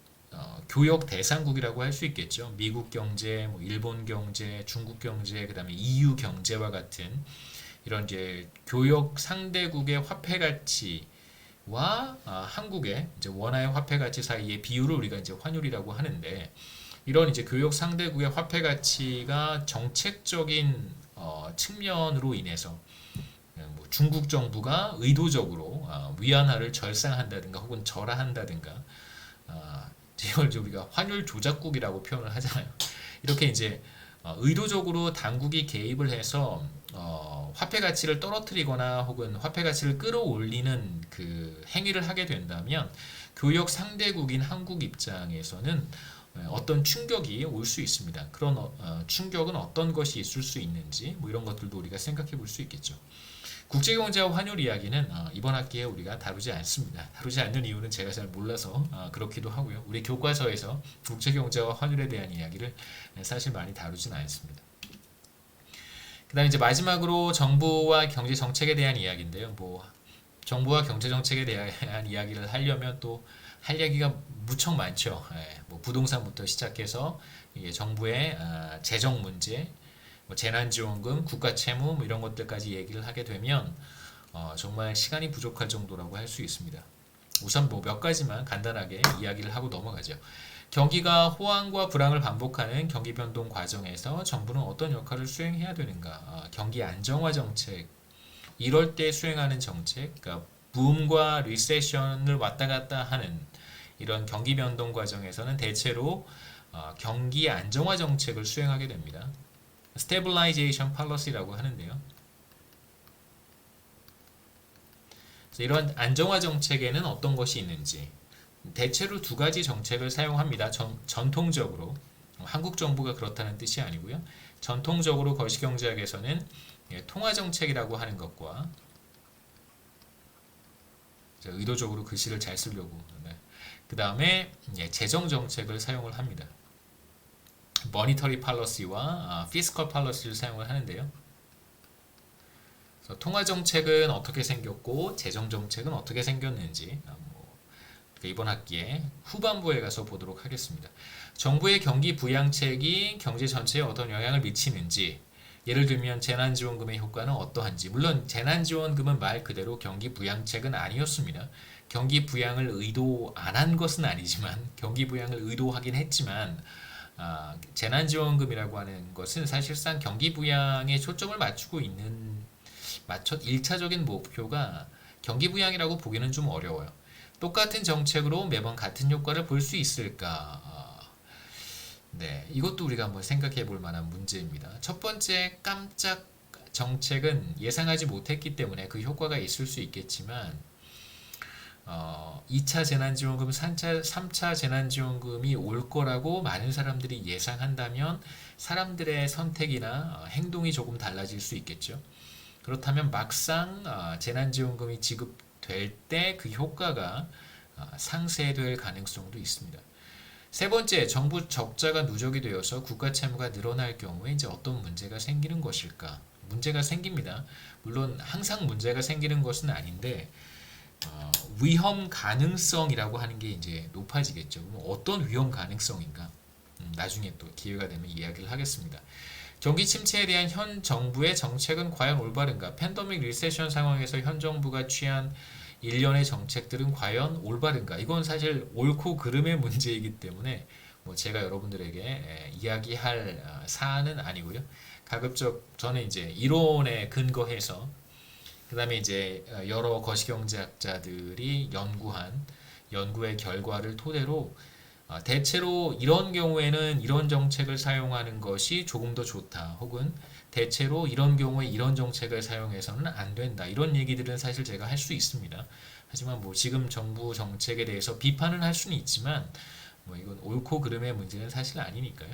교역 대상국이라고 할 수 있겠죠. 미국 경제, 뭐 일본 경제, 중국 경제, 그 다음에 EU 경제와 같은 이런 이제 교역 상대국의 화폐 가치와 한국의 이제 원화의 화폐 가치 사이의 비율을 우리가 이제 환율이라고 하는데, 이런 이제 교역 상대국의 화폐 가치가 정책적인 측면으로 인해서 뭐 중국 정부가 의도적으로 위안화를 절상한다든가 혹은 절하한다든가, 이걸 우리가 환율 조작국이라고 표현을 하잖아요. 이렇게 이제 의도적으로 당국이 개입을 해서 화폐 가치를 떨어뜨리거나 혹은 화폐 가치를 끌어올리는 그 행위를 하게 된다면 교역 상대국인 한국 입장에서는 어떤 충격이 올 수 있습니다. 그런 충격은 어떤 것이 있을 수 있는지 뭐 이런 것들도 우리가 생각해 볼 수 있겠죠. 국제경제와 환율 이야기는 이번 학기에 우리가 다루지 않습니다. 다루지 않는 이유는 제가 잘 몰라서 그렇기도 하고요. 우리 교과서에서 국제경제와 환율에 대한 이야기를 사실 많이 다루지는 않습니다. 그 다음에 이제 마지막으로 정부와 경제 정책에 대한 이야기인데요. 뭐 정부와 경제 정책에 대한 이야기를 하려면 또 할 얘기가 무척 많죠. 뭐 부동산부터 시작해서 이게 정부의 재정 문제, 뭐 재난지원금, 국가채무 뭐 이런 것들까지 얘기를 하게 되면 정말 시간이 부족할 정도라고 할 수 있습니다. 우선 뭐 몇 가지만 간단하게 이야기를 하고 넘어가죠. 경기가 호황과 불황을 반복하는 경기 변동 과정에서 정부는 어떤 역할을 수행해야 되는가? 경기 안정화 정책, 이럴 때 수행하는 정책, 그러니까 붐과 리세션을 왔다 갔다 하는 이런 경기 변동 과정에서는 대체로 경기 안정화 정책을 수행하게 됩니다. 스테빌라이제이션 팔러시라고 하는데요. 그래서 이런 안정화 정책에는 어떤 것이 있는지 대체로 두 가지 정책을 사용합니다. 전통적으로 한국 정부가 그렇다는 뜻이 아니고요. 전통적으로 거시경제학에서는 통화 정책이라고 하는 것과 의도적으로 글씨를 잘 쓰려고 그 다음에 재정 정책을 사용을 합니다. 머니터리 팔러시와 피스컬 팔러시를 사용을 하는데요. 그래서 통화 정책은 어떻게 생겼고 재정 정책은 어떻게 생겼는지 이번 학기에 후반부에 가서 보도록 하겠습니다. 정부의 경기 부양책이 경제 전체에 어떤 영향을 미치는지, 예를 들면 재난지원금의 효과는 어떠한지. 물론 재난지원금은 말 그대로 경기 부양책은 아니었습니다. 경기 부양을 의도 안 한 것은 아니지만 경기 부양을 의도하긴 했지만 재난지원금이라고 하는 것은 사실상 경기 부양에 초점을 맞추고 있는 1차적인 목표가 경기 부양이라고 보기는 좀 어려워요. 똑같은 정책으로 매번 같은 효과를 볼 수 있을까? 네, 이것도 우리가 한번 생각해 볼 만한 문제입니다. 첫 번째 깜짝 정책은 예상하지 못했기 때문에 그 효과가 있을 수 있겠지만 2차 재난지원금, 3차 재난지원금이 올 거라고 많은 사람들이 예상한다면 사람들의 선택이나 행동이 조금 달라질 수 있겠죠. 그렇다면 막상 재난지원금이 지급될 때 그 효과가 상쇄될 가능성도 있습니다. 세 번째, 정부 적자가 누적이 되어서 국가 채무가 늘어날 경우에 이제 어떤 문제가 생기는 것일까? 문제가 생깁니다. 물론 항상 문제가 생기는 것은 아닌데 위험 가능성이라고 하는 게 이제 높아지겠죠. 그럼 어떤 위험 가능성인가? 나중에 또 기회가 되면 이야기를 하겠습니다. 경기 침체에 대한 현 정부의 정책은 과연 올바른가? 팬데믹 리세션 상황에서 현 정부가 취한 일련의 정책들은 과연 올바른가? 이건 사실 옳고 그름의 문제이기 때문에 뭐 제가 여러분들에게 이야기할 사안은 아니고요. 가급적 저는 이제 이론에 근거해서 그 다음에 이제 여러 거시경제학자들이 연구한 연구의 결과를 토대로 대체로 이런 경우에는 이런 정책을 사용하는 것이 조금 더 좋다. 혹은 대체로 이런 경우에 이런 정책을 사용해서는 안 된다. 이런 얘기들은 사실 제가 할 수 있습니다. 하지만 뭐 지금 정부 정책에 대해서 비판은 할 수는 있지만 뭐 이건 옳고 그름의 문제는 사실 아니니까요.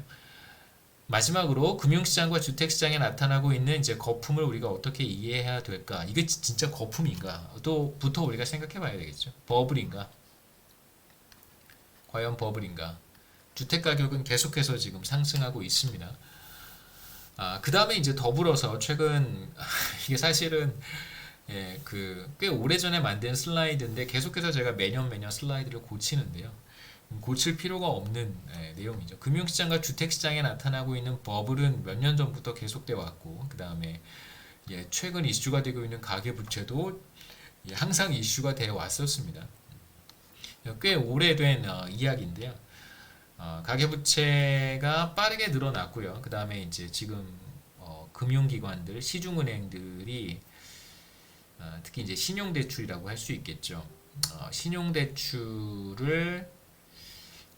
마지막으로 금융시장과 주택시장에 나타나고 있는 이제 거품을 우리가 어떻게 이해해야 될까? 이게 진짜 거품인가? 또부터 우리가 생각해 봐야 되겠죠. 버블인가? 과연 버블인가? 주택 가격은 계속해서 지금 상승하고 있습니다. 그 다음에 이제 더불어서 최근 이게 사실은 꽤 오래전에 만든 슬라이드인데 계속해서 제가 매년 슬라이드를 고치는데요. 고칠 필요가 없는 내용이죠. 금융시장과 주택시장에 나타나고 있는 버블은 몇 년 전부터 계속돼 왔고 그 다음에 최근 이슈가 되고 있는 가계부채도 항상 이슈가 되어 왔었습니다. 꽤 오래된 이야기인데요. 가계부채가 빠르게 늘어났고요. 그 다음에 이제 지금 금융기관들, 시중은행들이 특히 이제 신용대출이라고 할 수 있겠죠. 신용대출을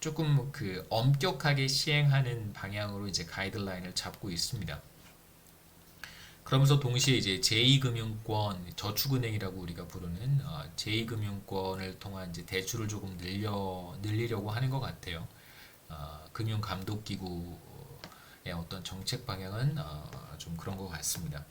조금 그 엄격하게 시행하는 방향으로 이제 가이드라인을 잡고 있습니다. 그러면서 동시에 이제 제2금융권, 저축은행이라고 우리가 부르는 제2금융권을 통한 이제 대출을 조금 늘리려고 하는 것 같아요. 금융감독기구의 어떤 정책 방향은 좀 그런 것 같습니다.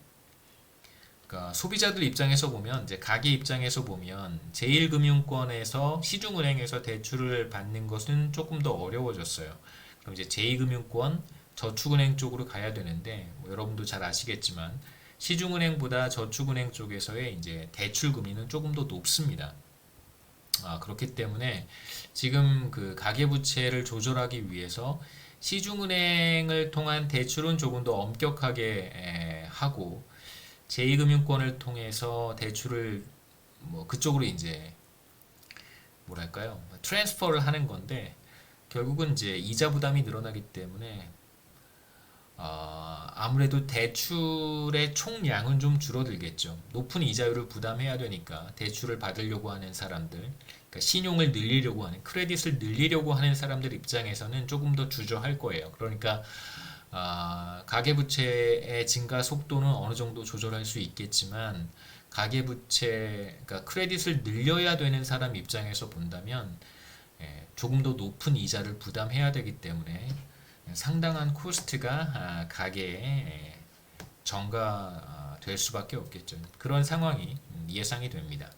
그러니까 소비자들 입장에서 보면, 이제 가게 입장에서 보면 제1금융권에서 시중은행에서 대출을 받는 것은 조금 더 어려워졌어요. 그럼 이제 제2금융권, 저축은행 쪽으로 가야 되는데, 뭐 여러분도 잘 아시겠지만 시중은행보다 저축은행 쪽에서의 이제 대출 금리는 조금 더 높습니다. 그렇기 때문에 지금 그 가계부채를 조절하기 위해서 시중은행을 통한 대출은 조금 더 엄격하게 하고, 제2금융권을 통해서 대출을 뭐 그쪽으로 이제 뭐랄까요, 트랜스퍼를 하는 건데, 결국은 이제 이자 부담이 늘어나기 때문에 아무래도 대출의 총량은 좀 줄어들겠죠. 높은 이자율을 부담해야 되니까 대출을 받으려고 하는 사람들, 그러니까 신용을 늘리려고 하는, 크레딧을 늘리려고 하는 사람들 입장에서는 조금 더 주저할 거예요. 그러니까 가계부채의 증가 속도는 어느 정도 조절할 수 있겠지만, 가계부채, 그러니까 크레딧을 늘려야 되는 사람 입장에서 본다면 조금 더 높은 이자를 부담해야 되기 때문에 상당한 코스트가 가계에 전가될 수밖에 없겠죠. 그런 상황이 예상이 됩니다.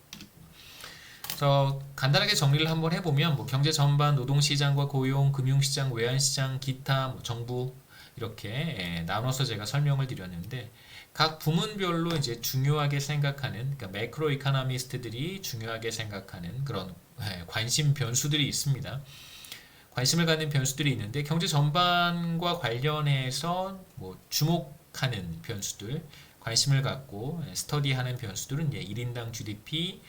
그래서 간단하게 정리를 한번 해보면, 뭐 경제 전반, 노동시장과 고용, 금융시장, 외환시장, 기타, 뭐 정부, 이렇게 나눠서 제가 설명을 드렸는데, 각 부문별로 이제 중요하게 생각하는, 그러니까 매크로 이코노미스트들이 중요하게 생각하는 그런 관심 변수들이 있습니다. 관심을 갖는 변수들이 있는데, 경제 전반과 관련해서 뭐 주목하는 변수들, 관심을 갖고 스터디하는 변수들은 1인당 GDP,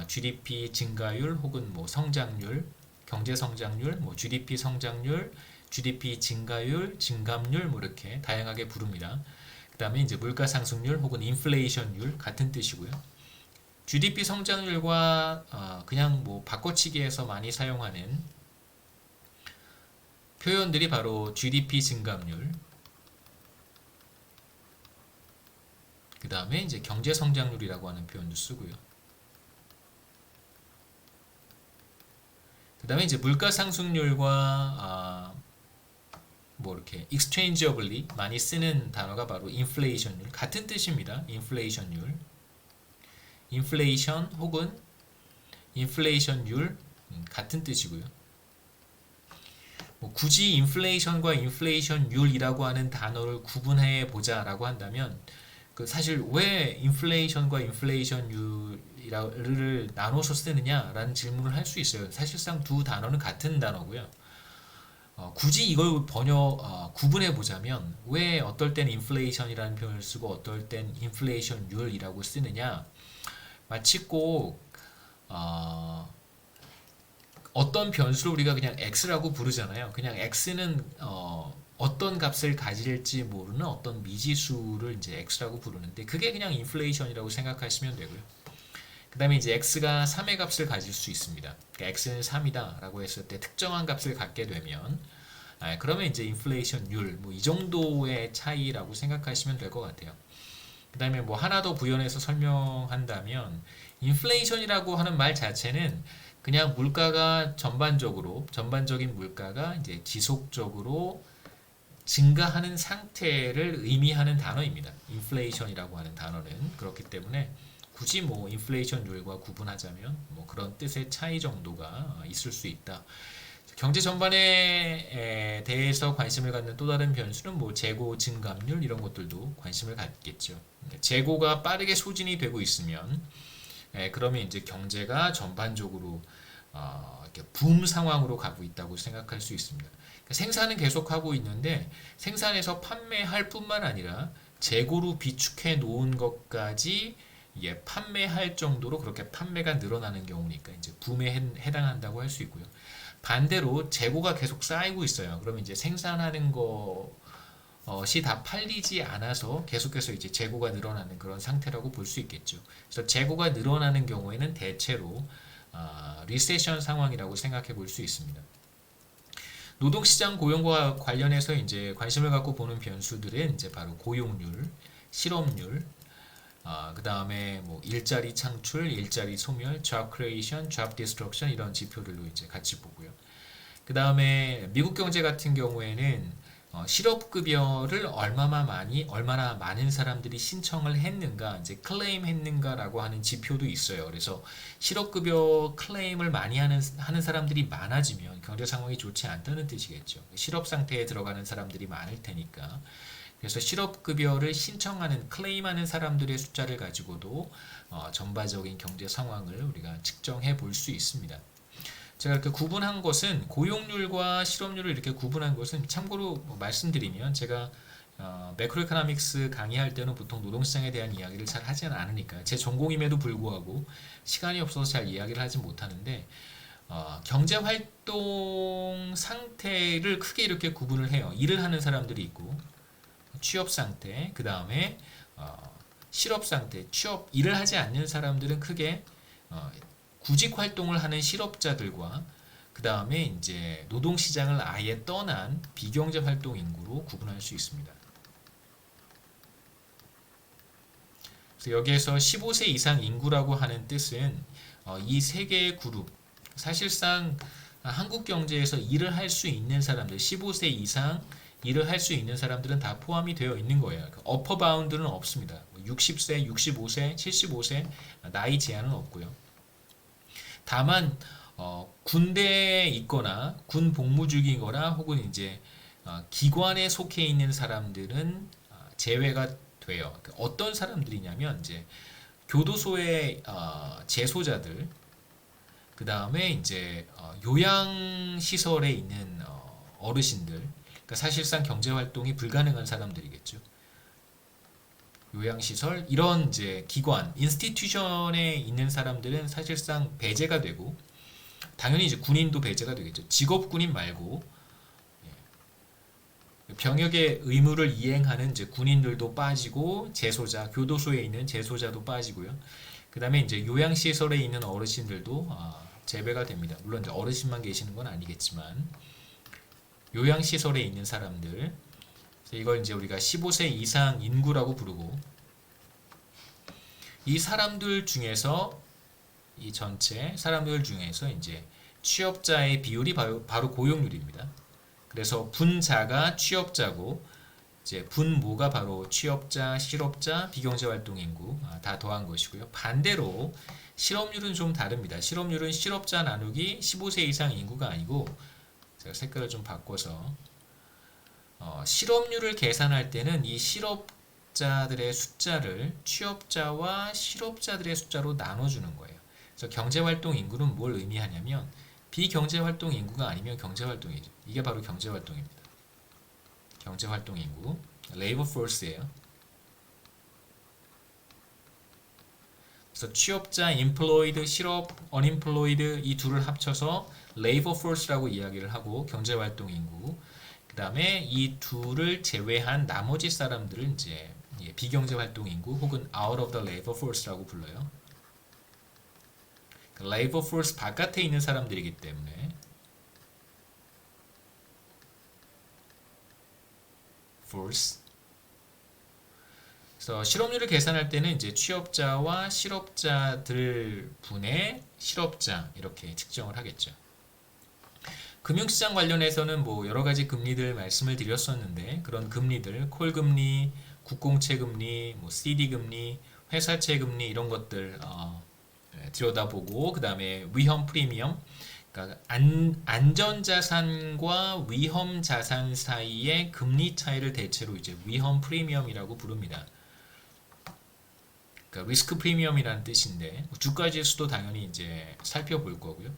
GDP 증가율 혹은 뭐 성장률, 경제 성장률, 뭐 GDP 성장률, GDP 증가율, 증감률, 뭐 이렇게 다양하게 부릅니다. 그 다음에 이제 물가 상승률 혹은 인플레이션율, 같은 뜻이고요. GDP 성장률과 그냥 뭐 바꿔치기해서 많이 사용하는 표현들이 바로 GDP 증감률, 그 다음에 이제 경제 성장률이라고 하는 표현도 쓰고요. 그 다음에 이제 물가 상승률과 뭐 이렇게 exchangeably 많이 쓰는 단어가 바로 인플레이션율, 같은 뜻입니다. 인플레이션율, 인플레이션 혹은 인플레이션율, 같은 뜻이고요. 뭐 굳이 인플레이션과 인플레이션율이라고 하는 단어를 구분해 보자라고 한다면, 그 사실 왜 인플레이션과 인플레이션율을 나눠서 쓰느냐라는 질문을 할 수 있어요. 사실상 두 단어는 같은 단어고요. 굳이 이걸 구분해 보자면, 왜 어떨 땐 인플레이션이라는 표현을 쓰고 어떨 땐 인플레이션율이라고 쓰느냐, 마치 꼭 어떤 변수를 우리가 그냥 x라고 부르잖아요. 그냥 x는 어떤 값을 가질지 모르는 어떤 미지수를 이제 x라고 부르는데, 그게 그냥 인플레이션이라고 생각하시면 되고요. 그 다음에 이제 x가 3의 값을 가질 수 있습니다. 그러니까 x는 3이다 라고 했을 때 특정한 값을 갖게 되면, 그러면 이제 인플레이션율, 뭐 이 정도의 차이라고 생각하시면 될 것 같아요. 그 다음에 뭐 하나 더 부연해서 설명한다면, 인플레이션이라고 하는 말 자체는 그냥 물가가 전반적인 물가가 이제 지속적으로 증가하는 상태를 의미하는 단어입니다. 인플레이션이라고 하는 단어는. 그렇기 때문에 굳이 뭐 인플레이션율과 구분하자면 뭐 그런 뜻의 차이 정도가 있을 수 있다. 경제 전반에 대해서 관심을 갖는 또 다른 변수는 뭐 재고 증감률, 이런 것들도 관심을 갖겠죠. 재고가 빠르게 소진이 되고 있으면, 그러면 이제 경제가 전반적으로 이렇게 붐 상황으로 가고 있다고 생각할 수 있습니다. 그러니까 생산은 계속하고 있는데, 생산해서 판매할 뿐만 아니라 재고로 비축해 놓은 것까지 판매할 정도로 그렇게 판매가 늘어나는 경우니까 이제 붐에 해당한다고 할 수 있고요. 반대로 재고가 계속 쌓이고 있어요. 그러면 이제 생산하는 것이 다 팔리지 않아서 계속해서 이제 재고가 늘어나는 그런 상태라고 볼 수 있겠죠. 그래서 재고가 늘어나는 경우에는 대체로 리세션 상황이라고 생각해 볼 수 있습니다. 노동시장 고용과 관련해서 이제 관심을 갖고 보는 변수들은 이제 바로 고용률, 실업률, 그 다음에 뭐 일자리 창출, 일자리 소멸, job creation, job destruction 이런 지표들로 이제 같이 보고요. 그 다음에 미국 경제 같은 경우에는 실업급여를 얼마나 많은 사람들이 신청을 했는가, 이제 클레임 했는가라고 하는 지표도 있어요. 그래서 실업급여 클레임을 많이 하는 사람들이 많아지면 경제 상황이 좋지 않다는 뜻이겠죠. 실업 상태에 들어가는 사람들이 많을 테니까. 그래서 실업급여를 신청하는, 클레임하는 사람들의 숫자를 가지고도 전반적인 경제 상황을 우리가 측정해 볼 수 있습니다. 제가 이렇게 구분한 것은, 고용률과 실업률을 이렇게 구분한 것은, 참고로 말씀드리면 제가 매크로이코노믹스 강의할 때는 보통 노동시장에 대한 이야기를 잘 하지는 않으니까, 제 전공임에도 불구하고 시간이 없어서 잘 이야기를 하지 못하는데, 경제활동 상태를 크게 이렇게 구분을 해요. 일을 하는 사람들이 있고, 취업 상태, 그 다음에 실업 상태, 일을 하지 않는 사람들은 크게 구직 활동을 하는 실업자들과 그 다음에 이제 노동시장을 아예 떠난 비경제 활동 인구로 구분할 수 있습니다. 그래서 여기에서 15세 이상 인구라고 하는 뜻은 이 세 개의 그룹, 사실상 한국 경제에서 일을 할 수 있는 사람들, 15세 이상 일을 할 수 있는 사람들은 다 포함이 되어 있는 거예요. 어퍼 바운드는 없습니다. 60세, 65세, 75세 나이 제한은 없고요. 다만 군대에 있거나 군 복무 중이거나 혹은 이제 기관에 속해 있는 사람들은 제외가 돼요. 어떤 사람들이냐면 이제 교도소의 재소자들, 그 다음에 이제 요양 시설에 있는 어르신들, 그러니까 사실상 경제 활동이 불가능한 사람들이겠죠. 요양시설, 이런 이제 기관, 인스티튜션에 있는 사람들은 사실상 배제가 되고, 당연히 이제 군인도 배제가 되겠죠. 직업군인 말고 병역의 의무를 이행하는 이제 군인들도 빠지고, 재소자, 교도소에 있는 재소자도 빠지고요. 그 다음에 이제 요양시설에 있는 어르신들도 제외가 됩니다. 물론 이제 어르신만 계시는 건 아니겠지만, 요양시설에 있는 사람들, 이걸 이제 우리가 15세 이상 인구라고 부르고, 이 사람들 중에서, 이 전체 사람들 중에서 이제 취업자의 비율이 바로 고용률입니다. 그래서 분자가 취업자고, 이제 분모가 바로 취업자, 실업자, 비경제활동 인구 다 더한 것이고요. 반대로 실업률은 좀 다릅니다. 실업률은 실업자 나누기 15세 이상 인구가 아니고, 제가 색깔을 좀 바꿔서 실업률을 계산할 때는 이 실업자들의 숫자를 취업자와 실업자들의 숫자로 나눠주는 거예요. 그래서 경제활동 인구는 뭘 의미하냐면 비경제활동 인구가 아니면 경제활동이죠. 이게 바로 경제활동입니다. 경제활동 인구, 레이버 포스예요. 그래서 취업자, employed, 실업, unemployed 이 둘을 합쳐서 labor force라고 이야기를 하고, 경제활동 인구, 그 다음에 이 둘을 제외한 나머지 사람들을 이제 비경제활동 인구 혹은 out of the labor force라고 불러요. labor force 바깥에 있는 사람들이기 때문에 force. 그래서 실업률을 계산할 때는 이제 취업자와 실업자들 분의 실업자 이렇게 측정을 하겠죠. 금융시장 관련해서는 뭐 여러 가지 금리들 말씀을 드렸었는데, 그런 금리들, 콜금리, 국공채 금리, 뭐 CD 금리, 회사채 금리 이런 것들 들여다보고, 그 다음에 위험 프리미엄, 그러니까 안전자산과 위험자산 사이의 금리 차이를 대체로 이제 위험 프리미엄이라고 부릅니다. 그러니까 리스크 프리미엄이라는 뜻인데, 주가지수도 당연히 이제 살펴볼 거고요.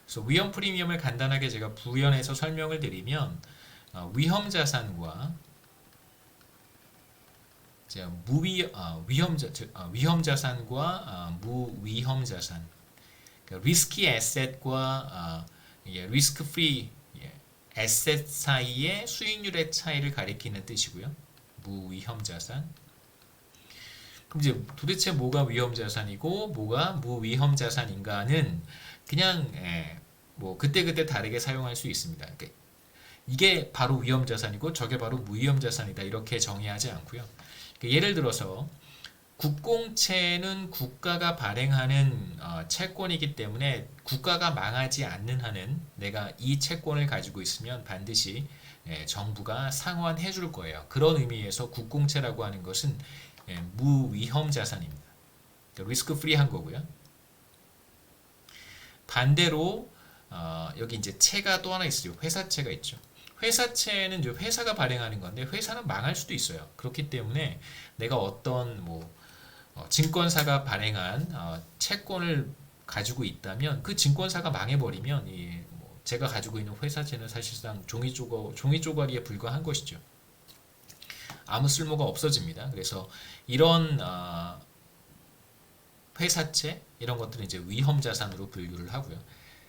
그래서 위험 프리미엄을 간단하게 제가 부연해서 설명을 드리면, 위험자산과 위험자산과 무위험자산, 그러니까 리스키 에셋과 리스크 프리 에셋 사이의 수익률의 차이를 가리키는 뜻이고요. 무위험자산. 그럼 이제 도대체 뭐가 위험자산이고 뭐가 무위험자산인가는 그냥 뭐 그때그때 다르게 사용할 수 있습니다. 그러니까 이게 바로 위험자산이고 저게 바로 무위험자산이다 이렇게 정의하지 않고요. 예를 들어서 국공채는 국가가 발행하는 채권이기 때문에 국가가 망하지 않는 한은 내가 이 채권을 가지고 있으면 반드시 정부가 상환해 줄 거예요. 그런 의미에서 국공채라고 하는 것은 무위험 자산입니다. 리스크 프리한 거고요. 반대로 여기 이제 채가 또 하나 있어요. 회사채가 있죠. 회사채는 이제 회사가 발행하는 건데 회사는 망할 수도 있어요. 그렇기 때문에 내가 어떤 증권사가 발행한 채권을 가지고 있다면 그 증권사가 망해버리면 제가 가지고 있는 회사채는 사실상 종이 조각에 불과한 것이죠. 아무 쓸모가 없어집니다. 그래서 이런 회사채 이런 것들은 이제 위험 자산으로 분류를 하고요.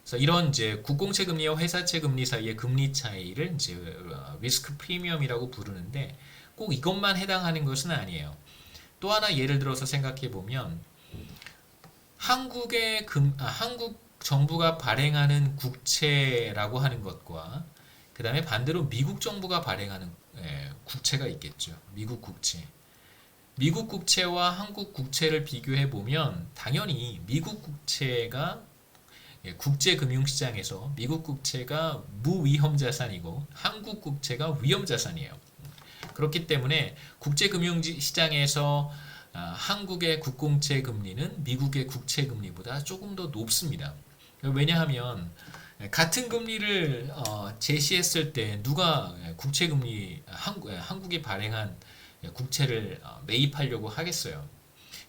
그래서 이런 이제 국공채 금리와 회사채 금리 사이의 금리 차이를 이제 리스크 프리미엄이라고 부르는데 꼭 이것만 해당하는 것은 아니에요. 또 하나 예를 들어서 생각해 보면 한국 정부가 발행하는 국채라고 하는 것과 그 다음에 반대로 미국 정부가 발행하는 국채가 있겠죠. 미국 국채. 미국 국채와 한국 국채를 비교해 보면 당연히 미국 국채가 국제금융시장에서 미국 국채가 무위험 자산이고 한국 국채가 위험 자산이에요. 그렇기 때문에 국제금융시장에서 한국의 국공채 금리는 미국의 국채 금리보다 조금 더 높습니다. 왜냐하면 같은 금리를 제시했을 때 누가 국채 금리 한국이 발행한 국채를 매입하려고 하겠어요.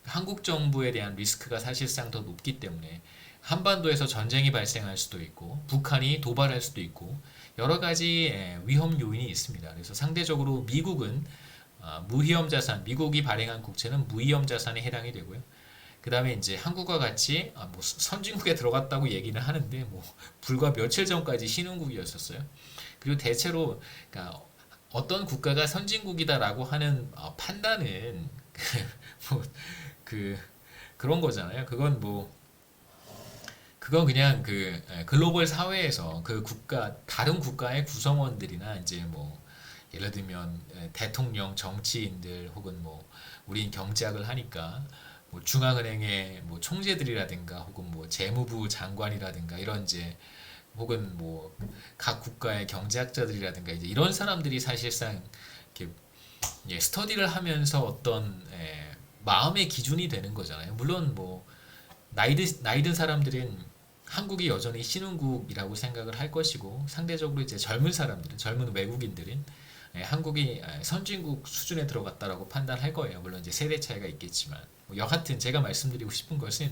한국 정부에 대한 리스크가 사실상 더 높기 때문에 한반도에서 전쟁이 발생할 수도 있고 북한이 도발할 수도 있고 여러 가지 위험 요인이 있습니다. 그래서 상대적으로 미국은 무위험 자산, 미국이 발행한 국채는 무위험 자산에 해당이 되고요. 그 다음에 이제 한국과 같이 선진국에 들어갔다고 얘기는 하는데 불과 며칠 전까지 신흥국이었었어요. 그리고 대체로 그러니까 어떤 국가가 선진국이다라고 하는 판단은 그런 거잖아요. 그건 그냥 글로벌 사회에서 다른 국가의 구성원들이나 이제 예를 들면 대통령, 정치인들 혹은 우린 경제학을 하니까 중앙은행의 총재들이라든가 혹은 재무부 장관이라든가 이런 이제 혹은 각 국가의 경제학자들이라든가 이제 이런 사람들이 사실상 이렇게 스터디를 하면서 어떤 마음의 기준이 되는 거잖아요. 물론 나이 든 사람들은 한국이 여전히 신흥국이라고 생각을 할 것이고 상대적으로 이제 젊은 외국인들은 한국이 선진국 수준에 들어갔다라고 판단할 거예요. 물론 이제 세대 차이가 있겠지만 여하튼 제가 말씀드리고 싶은 것은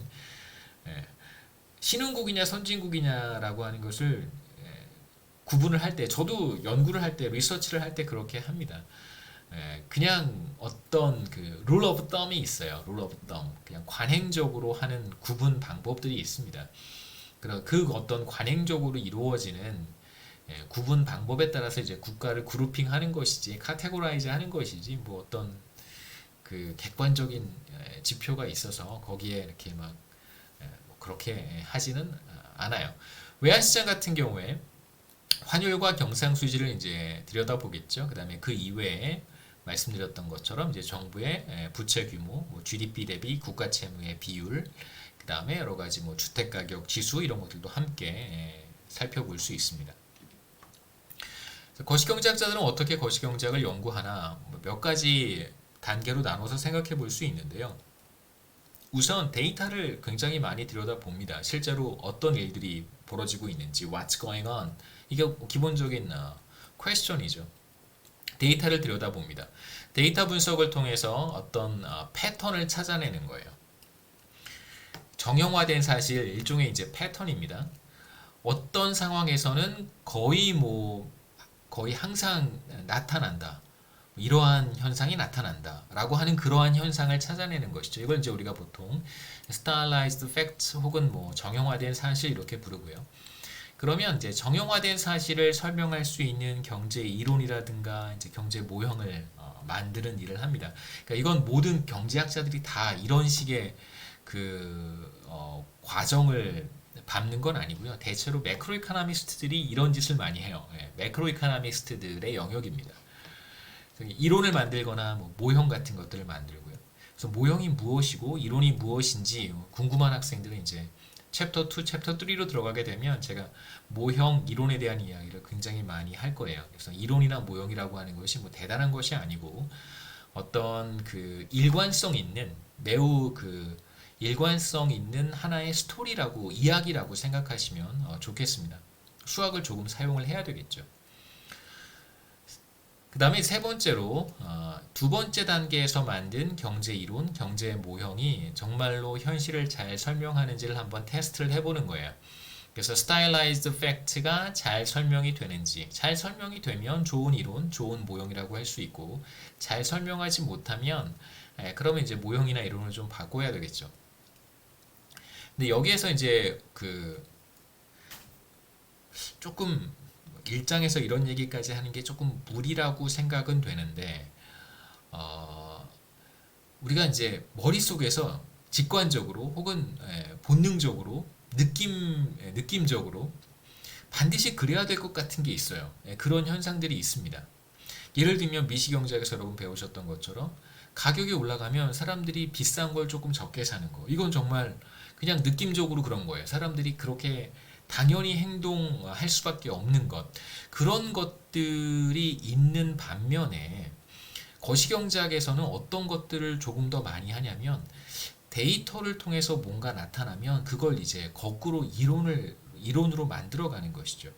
신흥국이냐 선진국이냐라고 하는 것을 구분을 할 때 저도 연구를 할 때 리서치를 할 때 그렇게 합니다. 그냥 어떤 룰 오브 덤이 있어요. 룰 오브 덤. 그냥 관행적으로 하는 구분 방법들이 있습니다. 그 어떤 관행적으로 이루어지는 구분 방법에 따라서 이제 국가를 그룹핑하는 것이지 카테고라이즈 하는 것이지 어떤 객관적인 지표가 있어서 거기에 이렇게 그렇게 하지는 않아요. 외환시장 같은 경우에 환율과 경상수지를 이제 들여다보겠죠. 그 다음에 그 이외에 말씀드렸던 것처럼 이제 정부의 부채 규모, GDP 대비 국가 채무의 비율, 그 다음에 여러 가지 주택가격 지수 이런 것들도 함께 살펴볼 수 있습니다. 거시경제학자들은 어떻게 거시경제학을 연구하나 몇 가지 단계로 나눠서 생각해 볼 수 있는데요. 우선 데이터를 굉장히 많이 들여다봅니다. 실제로 어떤 일들이 벌어지고 있는지, what's going on? 이게 기본적인 퀘스천이죠. 데이터를 들여다봅니다. 데이터 분석을 통해서 어떤 패턴을 찾아내는 거예요. 정형화된 사실 일종의 이제 패턴입니다. 어떤 상황에서는 거의 항상 나타난다. 이러한 현상이 나타난다 라고 하는 그러한 현상을 찾아내는 것이죠. 이걸 이제 우리가 보통 stylized facts 혹은 정형화된 사실 이렇게 부르고요. 그러면 이제 정형화된 사실을 설명할 수 있는 경제 이론이라든가 이제 경제 모형을 만드는 일을 합니다. 그러니까 이건 모든 경제학자들이 다 이런 식의 과정을 밟는 건 아니고요. 대체로 매크로 이코노미스트들이 이런 짓을 많이 해요. 매크로 이코노미스트들의 영역입니다. 이론을 만들거나 뭐 모형 같은 것들을 만들고요. 그래서 모형이 무엇이고 이론이 무엇인지 궁금한 학생들은 이제 챕터 2, 챕터 3로 들어가게 되면 제가 모형, 이론에 대한 이야기를 굉장히 많이 할 거예요. 그래서 이론이나 모형이라고 하는 것이 뭐 대단한 것이 아니고 어떤 그 일관성 있는 매우 그 일관성 있는 하나의 스토리라고 이야기라고 생각하시면 좋겠습니다. 수학을 조금 사용을 해야 되겠죠. 그 다음에 세 번째로 두 번째 단계에서 만든 경제 이론, 경제 모형이 정말로 현실을 잘 설명하는지를 한번 테스트를 해보는 거예요. 그래서 stylized fact가 잘 설명이 되는지, 잘 설명이 되면 좋은 이론, 좋은 모형이라고 할 수 있고, 잘 설명하지 못하면 그러면 이제 모형이나 이론을 좀 바꿔야 되겠죠. 근데 여기에서 이제 그 조금 일장에서 이런 얘기까지 하는 게 조금 무리라고 생각은 되는데 우리가 이제 머릿속에서 직관적으로 혹은 본능적으로 느낌적으로 반드시 그래야 될 것 같은 게 있어요. 그런 현상들이 있습니다. 예를 들면 미시경제학에서 여러분 배우셨던 것처럼 가격이 올라가면 사람들이 비싼 걸 조금 적게 사는 거. 이건 정말 그냥 느낌적으로 그런 거예요. 사람들이 그렇게 당연히 행동할 수밖에 없는 것. 그런 것들이 있는 반면에 거시경제학에서는 어떤 것들을 조금 더 많이 하냐면 데이터를 통해서 뭔가 나타나면 그걸 이제 거꾸로 이론으로 만들어가는 것이죠.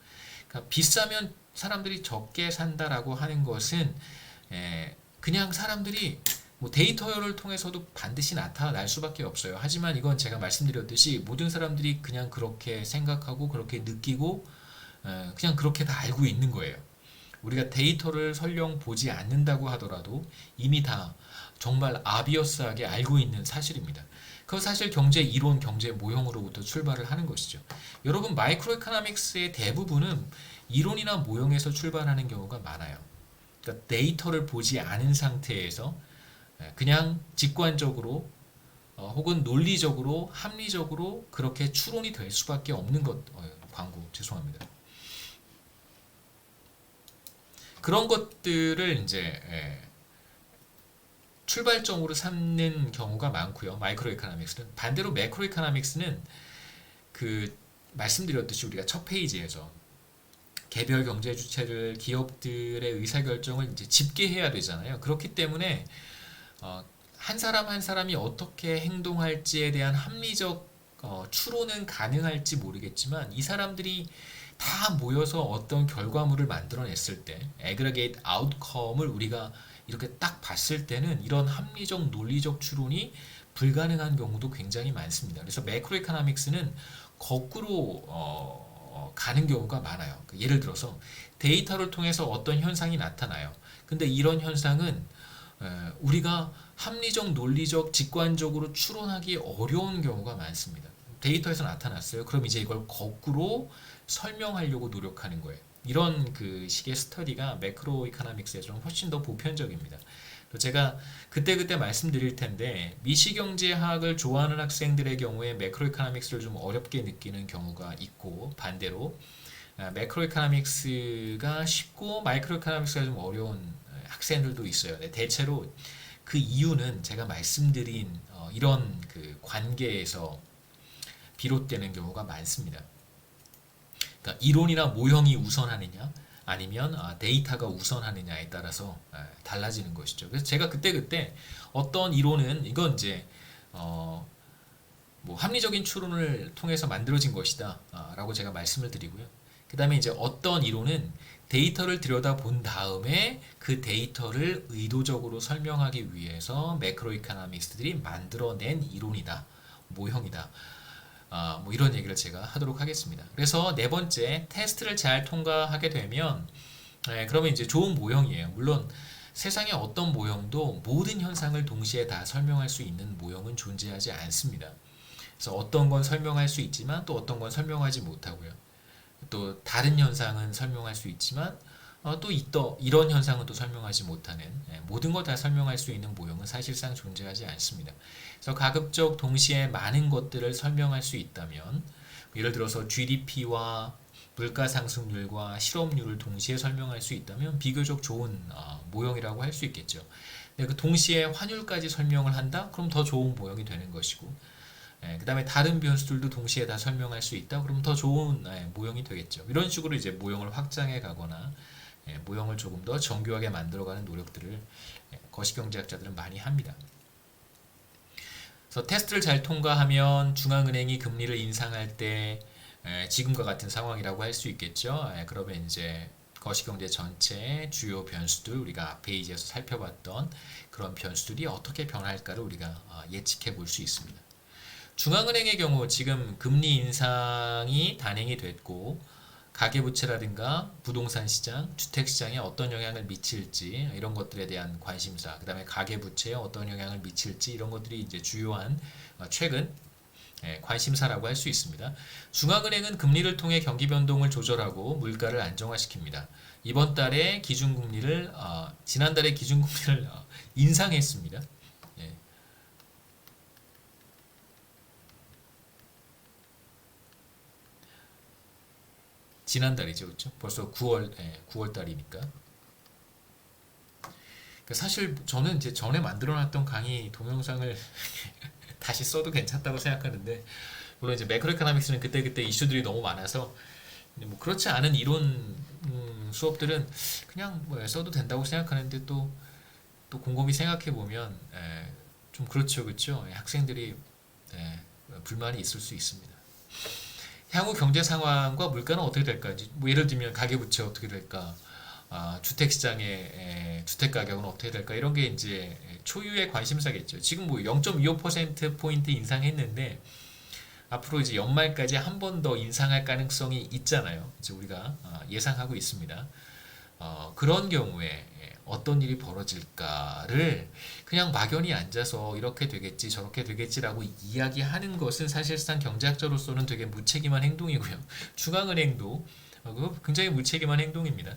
그러니까 비싸면 사람들이 적게 산다라고 하는 것은 그냥 사람들이 뭐 데이터를 통해서도 반드시 나타날 수밖에 없어요. 하지만 이건 제가 말씀드렸듯이 모든 사람들이 그냥 그렇게 생각하고 그렇게 느끼고 그냥 그렇게 다 알고 있는 거예요. 우리가 데이터를 설령 보지 않는다고 하더라도 이미 다 정말 아비어스하게 알고 있는 사실입니다. 그 사실 경제 이론, 경제 모형으로부터 출발을 하는 것이죠. 여러분 마이크로 이코노믹스의 대부분은 이론이나 모형에서 출발하는 경우가 많아요. 그러니까 데이터를 보지 않은 상태에서 그냥 직관적으로 혹은 논리적으로 합리적으로 그렇게 추론이 될 수밖에 없는 것 광고 죄송합니다. 그런 것들을 이제 출발점으로 삼는 경우가 많고요. 마이크로 이코노믹스는 반대로 매크로 이코노믹스는 그 말씀드렸듯이 우리가 첫 페이지에서 개별 경제 주체를 기업들의 의사결정을 이제 집계해야 되잖아요. 그렇기 때문에 한 사람 한 사람이 어떻게 행동할지에 대한 합리적 추론은 가능할지 모르겠지만 이 사람들이 다 모여서 어떤 결과물을 만들어냈을 때 aggregate outcome을 우리가 이렇게 딱 봤을 때는 이런 합리적 논리적 추론이 불가능한 경우도 굉장히 많습니다. 그래서 매크로 이코노믹스는 거꾸로 가는 경우가 많아요. 예를 들어서 데이터를 통해서 어떤 현상이 나타나요. 근데 이런 현상은 우리가 합리적, 논리적, 직관적으로 추론하기 어려운 경우가 많습니다. 데이터에서 나타났어요. 그럼 이제 이걸 거꾸로 설명하려고 노력하는 거예요. 이런 그 식의 스터디가 매크로 이코노믹스에서는 훨씬 더 보편적입니다. 제가 그때그때 말씀드릴 텐데 미시경제학을 좋아하는 학생들의 경우에 매크로 이코노믹스를 좀 어렵게 느끼는 경우가 있고 반대로 매크로 이코노믹스가 쉽고 마이크로 이코노믹스가 좀 어려운 학생들도 있어요. 대체로 그 이유는 제가 말씀드린 이런 그 관계에서 비롯되는 경우가 많습니다. 그러니까 이론이나 모형이 우선하느냐 아니면 데이터가 우선하느냐에 따라서 달라지는 것이죠. 그래서 제가 그때그때 어떤 이론은 이건 이제 뭐 합리적인 추론을 통해서 만들어진 것이다 라고 제가 말씀을 드리고요. 그 다음에 이제 어떤 이론은 데이터를 들여다본 다음에 그 데이터를 의도적으로 설명하기 위해서 매크로 이코노미스트들이 만들어낸 이론이다, 모형이다. 뭐 이런 얘기를 제가 하도록 하겠습니다. 그래서 네 번째, 테스트를 잘 통과하게 되면 그러면 이제 좋은 모형이에요. 물론 세상의 어떤 모형도 모든 현상을 동시에 다 설명할 수 있는 모형은 존재하지 않습니다. 그래서 어떤 건 설명할 수 있지만 또 어떤 건 설명하지 못하고요. 또 다른 현상은 설명할 수 있지만 또 이런 현상은 또 설명하지 못하는 모든 걸 다 설명할 수 있는 모형은 사실상 존재하지 않습니다. 그래서 가급적 동시에 많은 것들을 설명할 수 있다면 예를 들어서 GDP와 물가 상승률과 실업률을 동시에 설명할 수 있다면 비교적 좋은 모형이라고 할 수 있겠죠. 근데 그 동시에 환율까지 설명을 한다? 그럼 더 좋은 모형이 되는 것이고, 그 다음에 다른 변수들도 동시에 다 설명할 수 있다? 그럼 더 좋은 모형이 되겠죠. 이런 식으로 이제 모형을 확장해 가거나 모형을 조금 더 정교하게 만들어가는 노력들을 거시경제학자들은 많이 합니다. 그래서 테스트를 잘 통과하면 중앙은행이 금리를 인상할 때 지금과 같은 상황이라고 할 수 있겠죠. 그러면 이제 거시경제 전체 주요 변수들 우리가 앞 페이지에서 살펴봤던 그런 변수들이 어떻게 변할까를 우리가 예측해 볼 수 있습니다. 중앙은행의 경우 지금 금리 인상이 단행이 됐고 가계부채라든가 부동산 시장, 주택 시장에 어떤 영향을 미칠지 이런 것들에 대한 관심사, 그 다음에 가계부채에 어떤 영향을 미칠지 이런 것들이 이제 주요한 최근 관심사라고 할 수 있습니다. 중앙은행은 금리를 통해 경기 변동을 조절하고 물가를 안정화시킵니다. 이번 달에 기준금리를 지난달에 기준금리를 인상했습니다. 예. 지난달이죠, 그렇죠? 벌써 9월 달이니까. 사실 저는 이제 전에 만들어놨던 강의 동영상을 다시 써도 괜찮다고 생각하는데 물론 이제 매크로이코노믹스는 그때그때 이슈들이 너무 많아서 근데 뭐 그렇지 않은 이론 수업들은 그냥 뭐 써도 된다고 생각하는데 또 곰곰이 생각해 보면 좀 그렇죠, 그렇죠? 학생들이 불만이 있을 수 있습니다. 향후 경제 상황과 물가는 어떻게 될까? 뭐 예를 들면 가계부채 어떻게 될까? 주택 시장의 주택 가격은 어떻게 될까? 이런 게 이제 초유의 관심사겠죠. 지금 뭐 0.25% 포인트 인상했는데 앞으로 이제 연말까지 한 번 더 인상할 가능성이 있잖아요. 이제 우리가 예상하고 있습니다. 그런 경우에 어떤 일이 벌어질까를 그냥 막연히 앉아서 이렇게 되겠지 저렇게 되겠지라고 이야기하는 것은 사실상 경제학자로서는 되게 무책임한 행동이고요. 중앙은행도 굉장히 무책임한 행동입니다.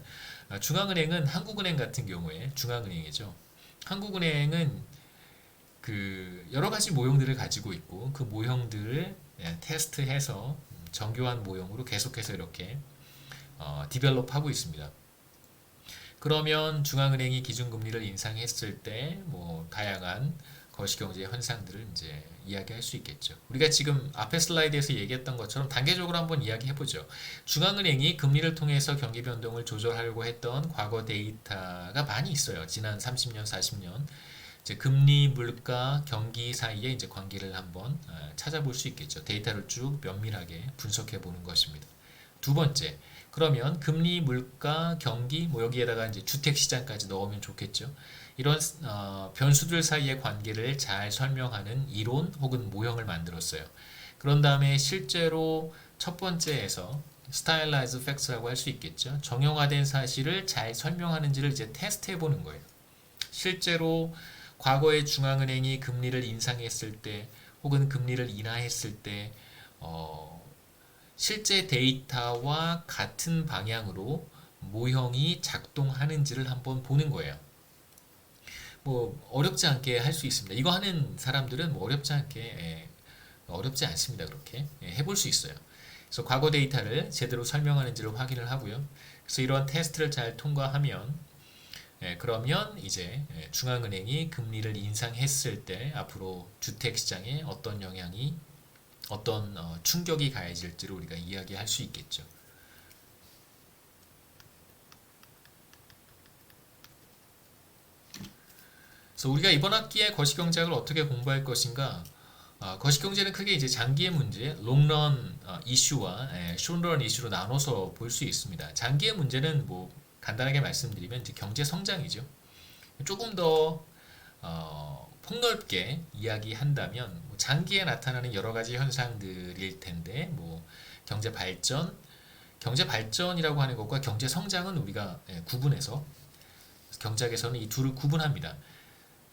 중앙은행은 한국은행 같은 경우에 중앙은행이죠. 한국은행은 그 여러 가지 모형들을 가지고 있고 그 모형들을 테스트해서 정교한 모형으로 계속해서 이렇게 디벨롭하고 있습니다. 그러면 중앙은행이 기준금리를 인상했을 때 뭐 다양한 거시경제 현상들을 이제 이야기할 수 있겠죠. 우리가 지금 앞에 슬라이드에서 얘기했던 것처럼 단계적으로 한번 이야기해보죠. 중앙은행이 금리를 통해서 경기 변동을 조절하려고 했던 과거 데이터가 많이 있어요. 지난 30년, 40년. 이제 금리, 물가, 경기 사이에 이제 관계를 한번 찾아볼 수 있겠죠. 데이터를 쭉 면밀하게 분석해 보는 것입니다. 두 번째, 그러면 금리, 물가, 경기, 뭐 여기에다가 이제 주택 시장까지 넣으면 좋겠죠. 이런 변수들 사이의 관계를 잘 설명하는 이론 혹은 모형을 만들었어요. 그런 다음에 실제로 첫 번째에서 stylized facts라고 할 수 있겠죠. 정형화된 사실을 잘 설명하는지를 이제 테스트해 보는 거예요. 실제로 과거에 중앙은행이 금리를 인상했을 때 혹은 금리를 인하했을 때 실제 데이터와 같은 방향으로 모형이 작동하는지를 한번 보는 거예요. 뭐 어렵지 않게 할 수 있습니다. 이거 하는 사람들은 뭐 어렵지 않습니다. 그렇게 해볼 수 있어요. 그래서 과거 데이터를 제대로 설명하는지를 확인을 하고요. 그래서 이러한 테스트를 잘 통과하면 그러면 이제 중앙은행이 금리를 인상했을 때 앞으로 주택 시장에 어떤 영향이 어떤 충격이 가해질지를 우리가 이야기할 수 있겠죠. 그래서 우리가 이번 학기에 거시경제학을 어떻게 공부할 것인가? 거시경제는 크게 이제 장기의 문제, 롱런 이슈와 숏런 이슈로 나눠서 볼 수 있습니다. 장기의 문제는 뭐 간단하게 말씀드리면 이제 경제 성장이죠. 조금 더 폭넓게 이야기한다면 뭐 장기에 나타나는 여러 가지 현상들일 텐데 뭐 경제 발전, 경제 발전이라고 하는 것과 경제 성장은 우리가 구분해서 경제학에서는 이 둘을 구분합니다.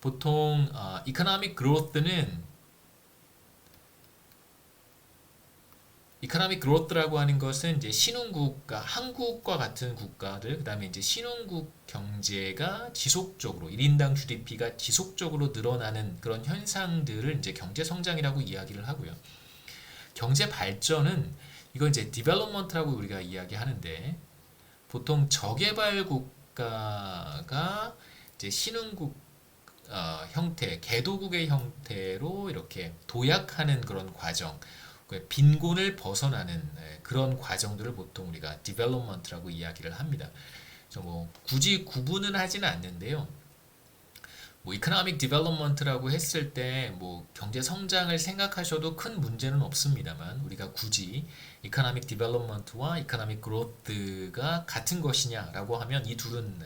보통 economic growth는 이코노믹 그로스라고 하는 것은 이제 신흥국가, 한국과 같은 국가들, 그다음에 이제 신흥국 경제가 지속적으로 1인당 GDP가 지속적으로 늘어나는 그런 현상들을 이제 경제 성장이라고 이야기를 하고요. 경제 발전은 이건 이제 디벨롭먼트라고 우리가 이야기하는데 보통 저개발 국가가 이제 신흥국 형태, 개도국의 형태로 이렇게 도약하는 그런 과정, 빈곤을 벗어나는 그런 과정들을 보통 우리가 디벨롭먼트라고 이야기를 합니다. 그래서 뭐 굳이 구분은 하지는 않는데요. 뭐 이코노믹 디벨롭먼트라고 했을 때 뭐 경제 성장을 생각하셔도 큰 문제는 없습니다만 우리가 굳이 이코노믹 디벨롭먼트와 이코노믹 그로스가 같은 것이냐라고 하면 이 둘은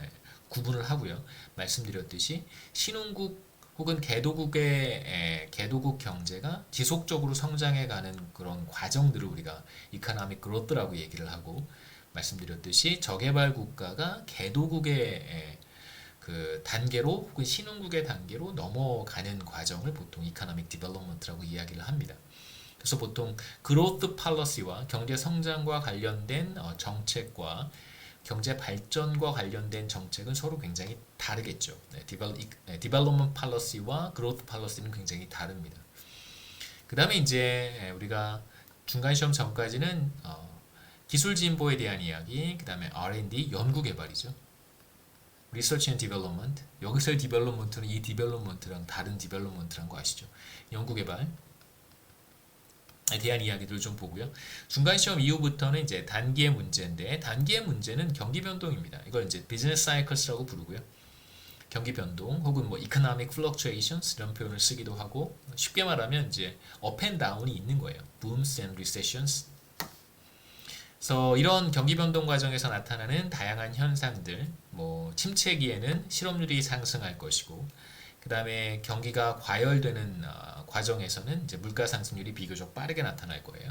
구분을 하고요. 말씀드렸듯이 신흥국 혹은 개도국의 개도국 경제가 지속적으로 성장해가는 그런 과정들을 우리가 이코노믹 그로스라고 얘기를 하고 말씀드렸듯이 저개발 국가가 개도국의 그 단계로 혹은 신흥국의 단계로 넘어가는 과정을 보통 이코노믹 디벨롭먼트라고 이야기를 합니다. 그래서 보통 그로스 팔러시와 경제 성장과 관련된 정책과 경제 발전과 관련된 정책은 서로 굉장히 다르겠죠. 디벨롭먼트 팔러시와 그로스 팔러시는 굉장히 다릅니다. 그 다음에 이제 우리가 중간 시험 전까지는 기술 진보에 대한 이야기, 그 다음에 R&D 연구 개발이죠. Research and Development. 여기서의 Development는 이 Development랑 다른 Development란 거 아시죠? 연구 개발에 대한 이야기들을 좀 보고요. 중간 시험 이후부터는 이제 단기의 문제인데 단기의 문제는 경기 변동입니다. 이걸 이제 Business Cycles라고 부르고요. 경기 변동 혹은 뭐 Economic Fluctuations 이런 표현을 쓰기도 하고 쉽게 말하면 이제 Up and Down이 있는 거예요. Booms and Recessions. 그래서 이런 경기 변동 과정에서 나타나는 다양한 현상들, 뭐 침체기에는 실업률이 상승할 것이고, 그 다음에 경기가 과열되는 과정에서는 이제 물가 상승률이 비교적 빠르게 나타날 거예요.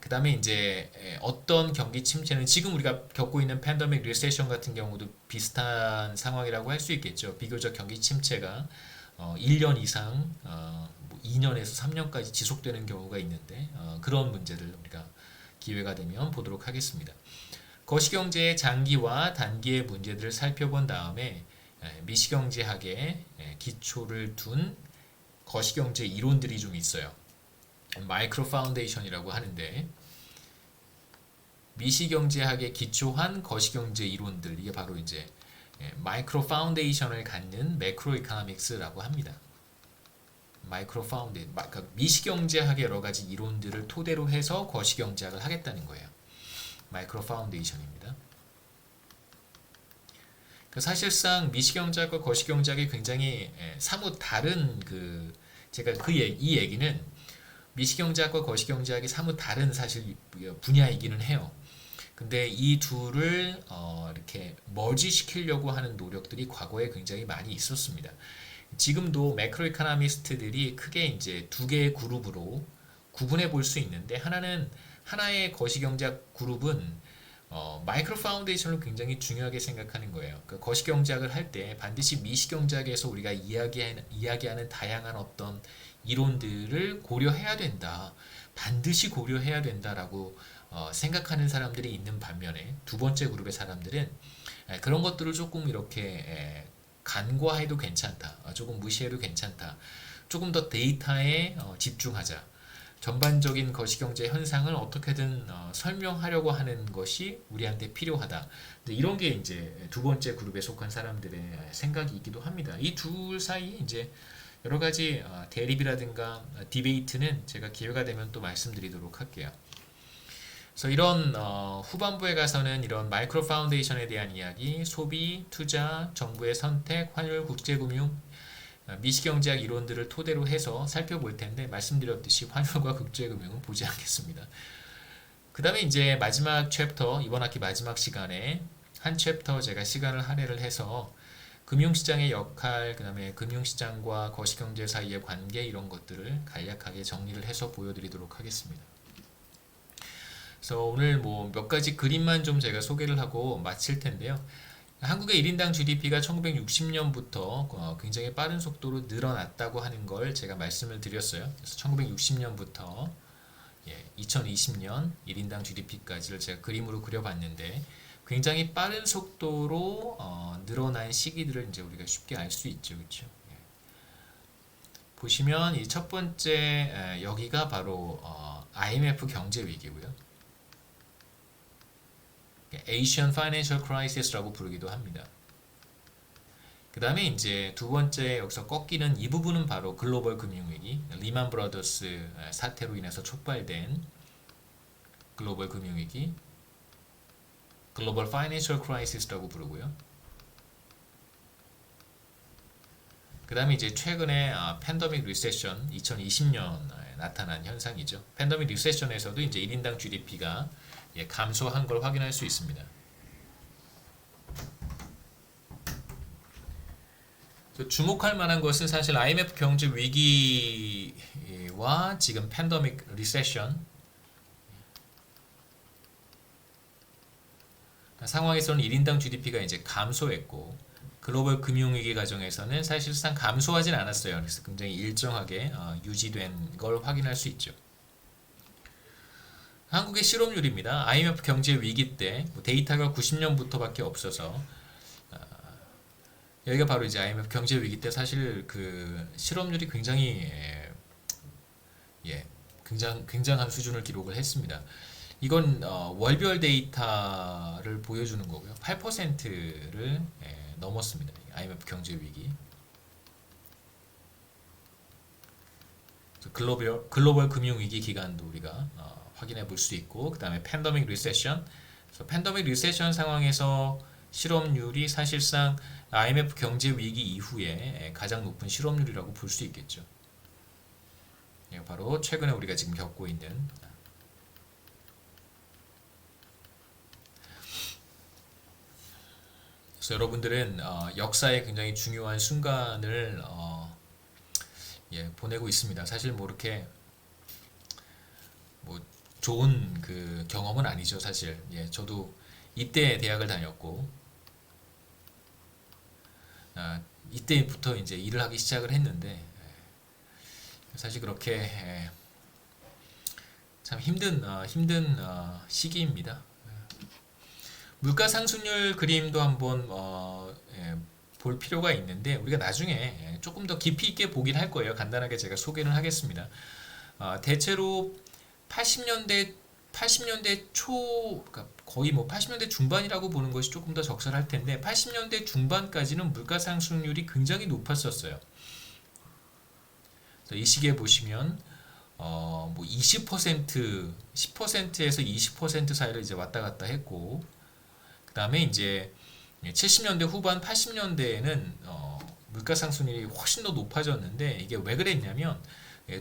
그 다음에 이제 어떤 경기 침체는 지금 우리가 겪고 있는 팬데믹 리세션 같은 경우도 비슷한 상황이라고 할 수 있겠죠. 비교적 경기 침체가 1년 이상, 2년에서 3년까지 지속되는 경우가 있는데 그런 문제를 우리가 기회가 되면 보도록 하겠습니다. 거시경제의 장기와 단기의 문제들을 살펴본 다음에 미시경제학의 기초를 둔 거시경제 이론들이 좀 있어요. 마이크로 파운데이션이라고 하는데 미시경제학에 기초한 거시경제 이론들 이게 바로 이제 마이크로 파운데이션을 갖는 매크로 이코노믹스라고 합니다. 마이크로 파운데 미시경제학의 여러 가지 이론들을 토대로 해서 거시경제학을 하겠다는 거예요. 마이크로 파운데이션입니다. 사실상 미시경제학과 거시경제학이 굉장히 사뭇 다른 제가 이 얘기는 미시경제학과 거시경제학이 사뭇 다른 사실 분야이기는 해요. 근데 이 둘을 이렇게 머지시키려고 하는 노력들이 과거에 굉장히 많이 있었습니다. 지금도 매크로 이코노미스트들이 크게 이제 두 개의 그룹으로 구분해 볼 수 있는데 하나의 거시경제학 그룹은 마이크로 파운데이션을 굉장히 중요하게 생각하는 거예요. 그 거시경제학을 할 때 반드시 미시경제학에서 우리가 이야기하는 다양한 어떤 이론들을 고려해야 된다. 반드시 고려해야 된다라고 생각하는 사람들이 있는 반면에 두 번째 그룹의 사람들은 그런 것들을 조금 이렇게 간과해도 괜찮다. 조금 무시해도 괜찮다. 조금 더 데이터에 집중하자. 전반적인 거시경제 현상을 어떻게든 설명하려고 하는 것이 우리한테 필요하다. 이런 게 이제 두 번째 그룹에 속한 사람들의 생각이기도 합니다. 이 둘 사이에 이제 여러 가지 대립이라든가 디베이트는 제가 기회가 되면 또 말씀드리도록 할게요. 그래서 이런 후반부에 가서는 이런 마이크로 파운데이션에 대한 이야기, 소비, 투자, 정부의 선택, 환율, 국제금융, 미시경제학 이론들을 토대로 해서 살펴볼 텐데 말씀드렸듯이 환율과 국제금융은 보지 않겠습니다. 그 다음에 이제 마지막 챕터, 이번 학기 마지막 시간에 한 챕터 제가 시간을 할애를 해서 금융시장의 역할, 그 다음에 금융시장과 거시경제 사이의 관계 이런 것들을 간략하게 정리를 해서 보여드리도록 하겠습니다. 그래서 오늘 뭐 몇 가지 그림만 좀 제가 소개를 하고 마칠 텐데요. 한국의 1인당 GDP가 1960년부터 굉장히 빠른 속도로 늘어났다고 하는 걸 제가 말씀을 드렸어요. 그래서 1960년부터 2020년 1인당 GDP까지를 제가 그림으로 그려봤는데 굉장히 빠른 속도로 늘어난 시기들을 이제 우리가 쉽게 알 수 있죠, 그렇죠? 보시면 이 첫 번째 여기가 바로 IMF 경제 위기고요. Asian Financial Crisis라고 부르기도 합니다. 그 다음에 이제 두 번째 여기서 꺾이는 이 부분은 바로 글로벌 금융위기, 리만 브라더스 사태로 인해서 촉발된 글로벌 금융위기, 글로벌 파이낸셜 크라이시스라고 부르고요. 그 다음에 이제 최근에 팬데믹 리세션 2020년 나타난 현상이죠. 팬데믹 리세션에서도 이제 1인당 GDP가 감소한 걸 확인할 수 있습니다. 주목할 만한 것은 사실 IMF 경제 위기와 지금 팬데믹 리세션 상황에서는 1인당 GDP가 이제 감소했고 글로벌 금융위기 과정에서는 사실상 감소하진 않았어요. 그래서 굉장히 일정하게 유지된 걸 확인할 수 있죠. 한국의 실업률입니다. IMF 경제 위기 때 데이터가 90년부터밖에 없어서 여기가 바로 이제 IMF 경제 위기 때 사실 그 실업률이 굉장히 굉장한 수준을 기록을 했습니다. 이건 월별 데이터를 보여주는 거고요. 8%를 넘었습니다. IMF 경제 위기. 글로벌 금융 위기 기간도 우리가 확인해 볼 수 있고, 그 다음에 팬데믹 리세션. 팬데믹 리세션 상황에서 실업률이 사실상 IMF 경제 위기 이후에 가장 높은 실업률이라고 볼 수 있겠죠. 바로 최근에 우리가 지금 겪고 있는 그래서 여러분들은 역사의 굉장히 중요한 순간을 보내고 있습니다. 사실 뭐 이렇게 뭐 좋은 그 경험은 아니죠, 사실. 저도 이때 대학을 다녔고 이때부터 이제 일을 하기 시작을 했는데 사실 그렇게 참 힘든 시기입니다. 물가 상승률 그림도 한번 볼 필요가 있는데 우리가 나중에 조금 더 깊이 있게 보긴 할 거예요. 간단하게 제가 소개를 하겠습니다. 대체로 80년대 초, 그러니까 거의 뭐 80년대 중반이라고 보는 것이 조금 더 적절할 텐데 80년대 중반까지는 물가 상승률이 굉장히 높았었어요. 이 시기에 보시면 뭐 20%, 10%에서 20% 사이를 이제 왔다 갔다 했고, 그 다음에 이제 70년대 후반, 80년대에는 물가 상승률이 훨씬 더 높아졌는데 이게 왜 그랬냐면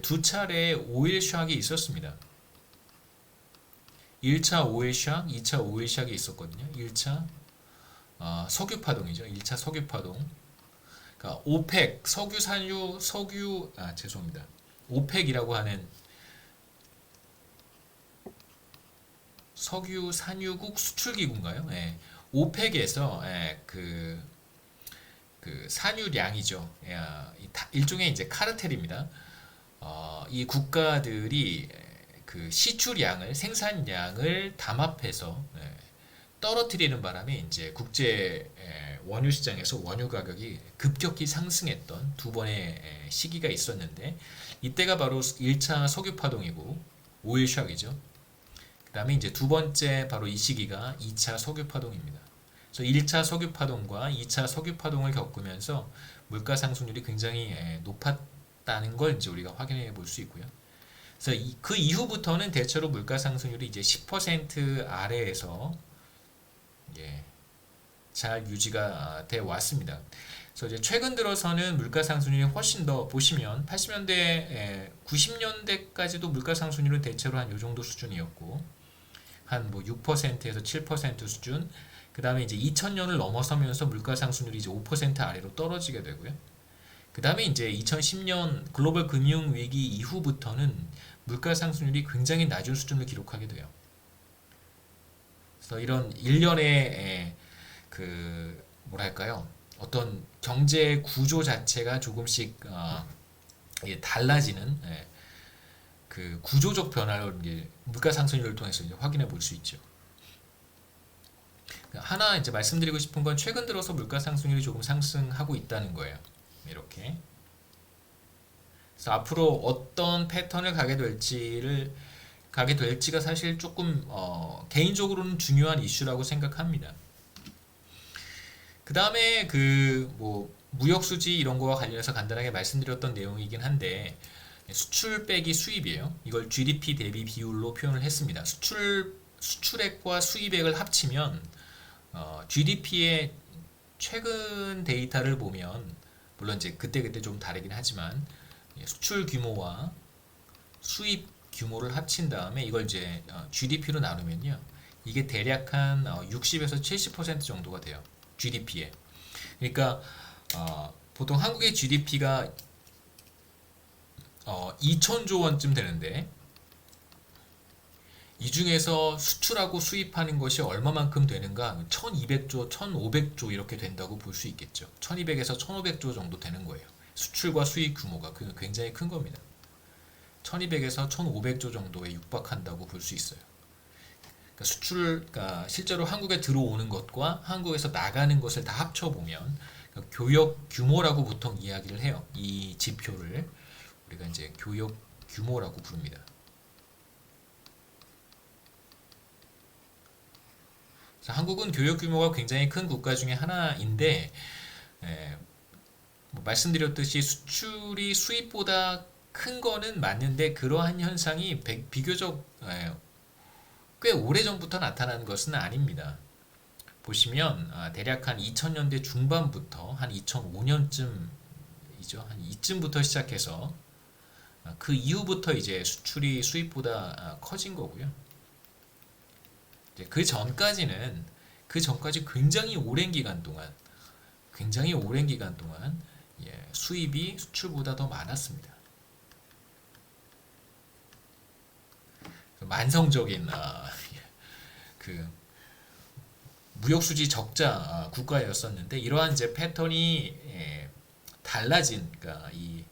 두 차례의 오일 샥이 있었습니다. 1차 오일 샥, 2차 오일 샥이 있었거든요. 1차 석유 파동이죠. 1차 석유 파동. 그러니까 오펙 죄송합니다. 오펙이라고 하는 석유 산유국 수출기구인가요? 오펙에서 그 산유량이죠. 일종의 이제 카르텔입니다. 이 국가들이 그 시추량을 생산량을 담합해서 떨어뜨리는 바람에 이제 국제 원유 시장에서 원유 가격이 급격히 상승했던 두 번의 시기가 있었는데 이때가 바로 1차 석유 파동이고 오일 샥이죠. 그 다음에 이제 두 번째 바로 이 시기가 2차 석유 파동입니다. 그래서 1차 석유 파동과 2차 석유 파동을 겪으면서 물가 상승률이 굉장히 높았다는 걸 이제 우리가 확인해 볼 수 있고요. 그래서 그 이후부터는 대체로 물가 상승률이 이제 10% 아래에서 잘 유지가 돼 왔습니다. 그래서 이제 최근 들어서는 물가 상승률이 훨씬 더 보시면 80년대, 90년대까지도 물가 상승률은 대체로 한 요 정도 수준이었고 한 뭐 6%에서 7% 수준. 그 다음에 이제 2000년을 넘어서면서 물가 상승률이 이제 5% 아래로 떨어지게 되고요. 그 다음에 이제 2010년 글로벌 금융 위기 이후부터는 물가 상승률이 굉장히 낮은 수준을 기록하게 돼요. 그래서 이런 일련의 그 뭐랄까요? 어떤 경제 구조 자체가 조금씩 달라지는 그 구조적 변화를 이제 물가 상승률을 통해서 이제 확인해 볼 수 있죠. 하나 이제 말씀드리고 싶은 건 최근 들어서 물가 상승률이 조금 상승하고 있다는 거예요. 이렇게. 그래서 앞으로 어떤 패턴을 가게 될지가 사실 조금 개인적으로는 중요한 이슈라고 생각합니다. 그 다음에 그 뭐 무역 수지 이런 거와 관련해서 간단하게 말씀드렸던 내용이긴 한데 수출 빼기 수입이에요. 이걸 GDP 대비 비율로 표현을 했습니다. 수출액과 수입액을 합치면 GDP의 최근 데이터를 보면 물론 이제 그때그때 좀 다르긴 하지만 수출 규모와 수입 규모를 합친 다음에 이걸 이제 GDP로 나누면요. 이게 대략 한 60에서 70% 정도가 돼요. GDP에. 그러니까 보통 한국의 GDP가 2천조 원쯤 되는데 이 중에서 수출하고 수입하는 것이 얼마만큼 되는가? 1200조, 1500조 이렇게 된다고 볼 수 있겠죠. 1200에서 1500조 정도 되는 거예요. 수출과 수입 규모가 굉장히 큰 겁니다. 1200에서 1500조 정도에 육박한다고 볼 수 있어요. 그러니까 실제로 한국에 들어오는 것과 한국에서 나가는 것을 다 합쳐보면 교역 규모라고 보통 이야기를 해요. 이 지표를 우리가 이제 교역 규모라고 부릅니다. 한국은 교역 규모가 굉장히 큰 국가 중에 하나인데 뭐 말씀드렸듯이 수출이 수입보다 큰 거는 맞는데 그러한 현상이 비교적 꽤 오래전부터 나타난 것은 아닙니다. 보시면 대략 한 2000년대 중반부터 한 2005년쯤이죠. 한 이쯤부터 시작해서 그 이후부터 이제 수출이 수입보다 커진 거고요. 그 전까지는 굉장히 오랜 기간 동안 수입이 수출보다 더 많았습니다. 만성적인 그 무역 수지 적자 국가였었는데 이러한 이제 패턴이 달라진 그러니까 이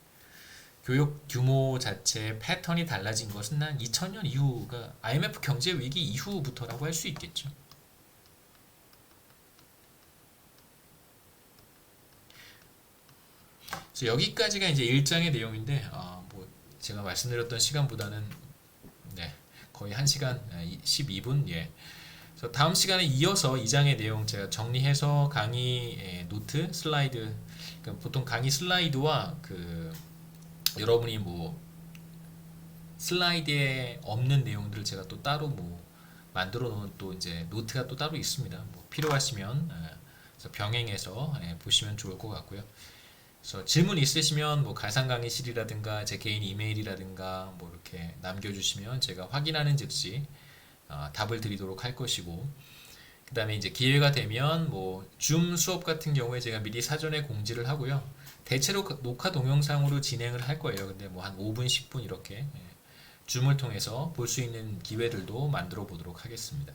교역 규모 자체 패턴이 달라진 것은 한 2000년 이후가 IMF 경제 위기 이후부터라고 할 수 있겠죠. 그래서 여기까지가 이제 1장의 내용인데 뭐 제가 말씀드렸던 시간보다는 거의 1시간 12분 그래서 다음 시간에 이어서 2장의 내용 제가 정리해서 강의 노트 슬라이드 그러니까 보통 강의 슬라이드와 그 여러분이 뭐 슬라이드에 없는 내용들을 제가 또 따로 뭐 만들어 놓은 또 이제 노트가 또 따로 있습니다. 뭐 필요하시면 그래서 병행해서 보시면 좋을 것 같고요. 그래서 질문 있으시면 뭐 가상 강의실이라든가 제 개인 이메일이라든가 뭐 이렇게 남겨주시면 제가 확인하는 즉시 답을 드리도록 할 것이고 그 다음에 이제 기회가 되면 뭐 줌 수업 같은 경우에 제가 미리 사전에 공지를 하고요. 대체로 녹화 동영상으로 진행을 할 거예요. 근데 뭐 한 5분, 10분 이렇게 줌을 통해서 볼 수 있는 기회들도 만들어 보도록 하겠습니다.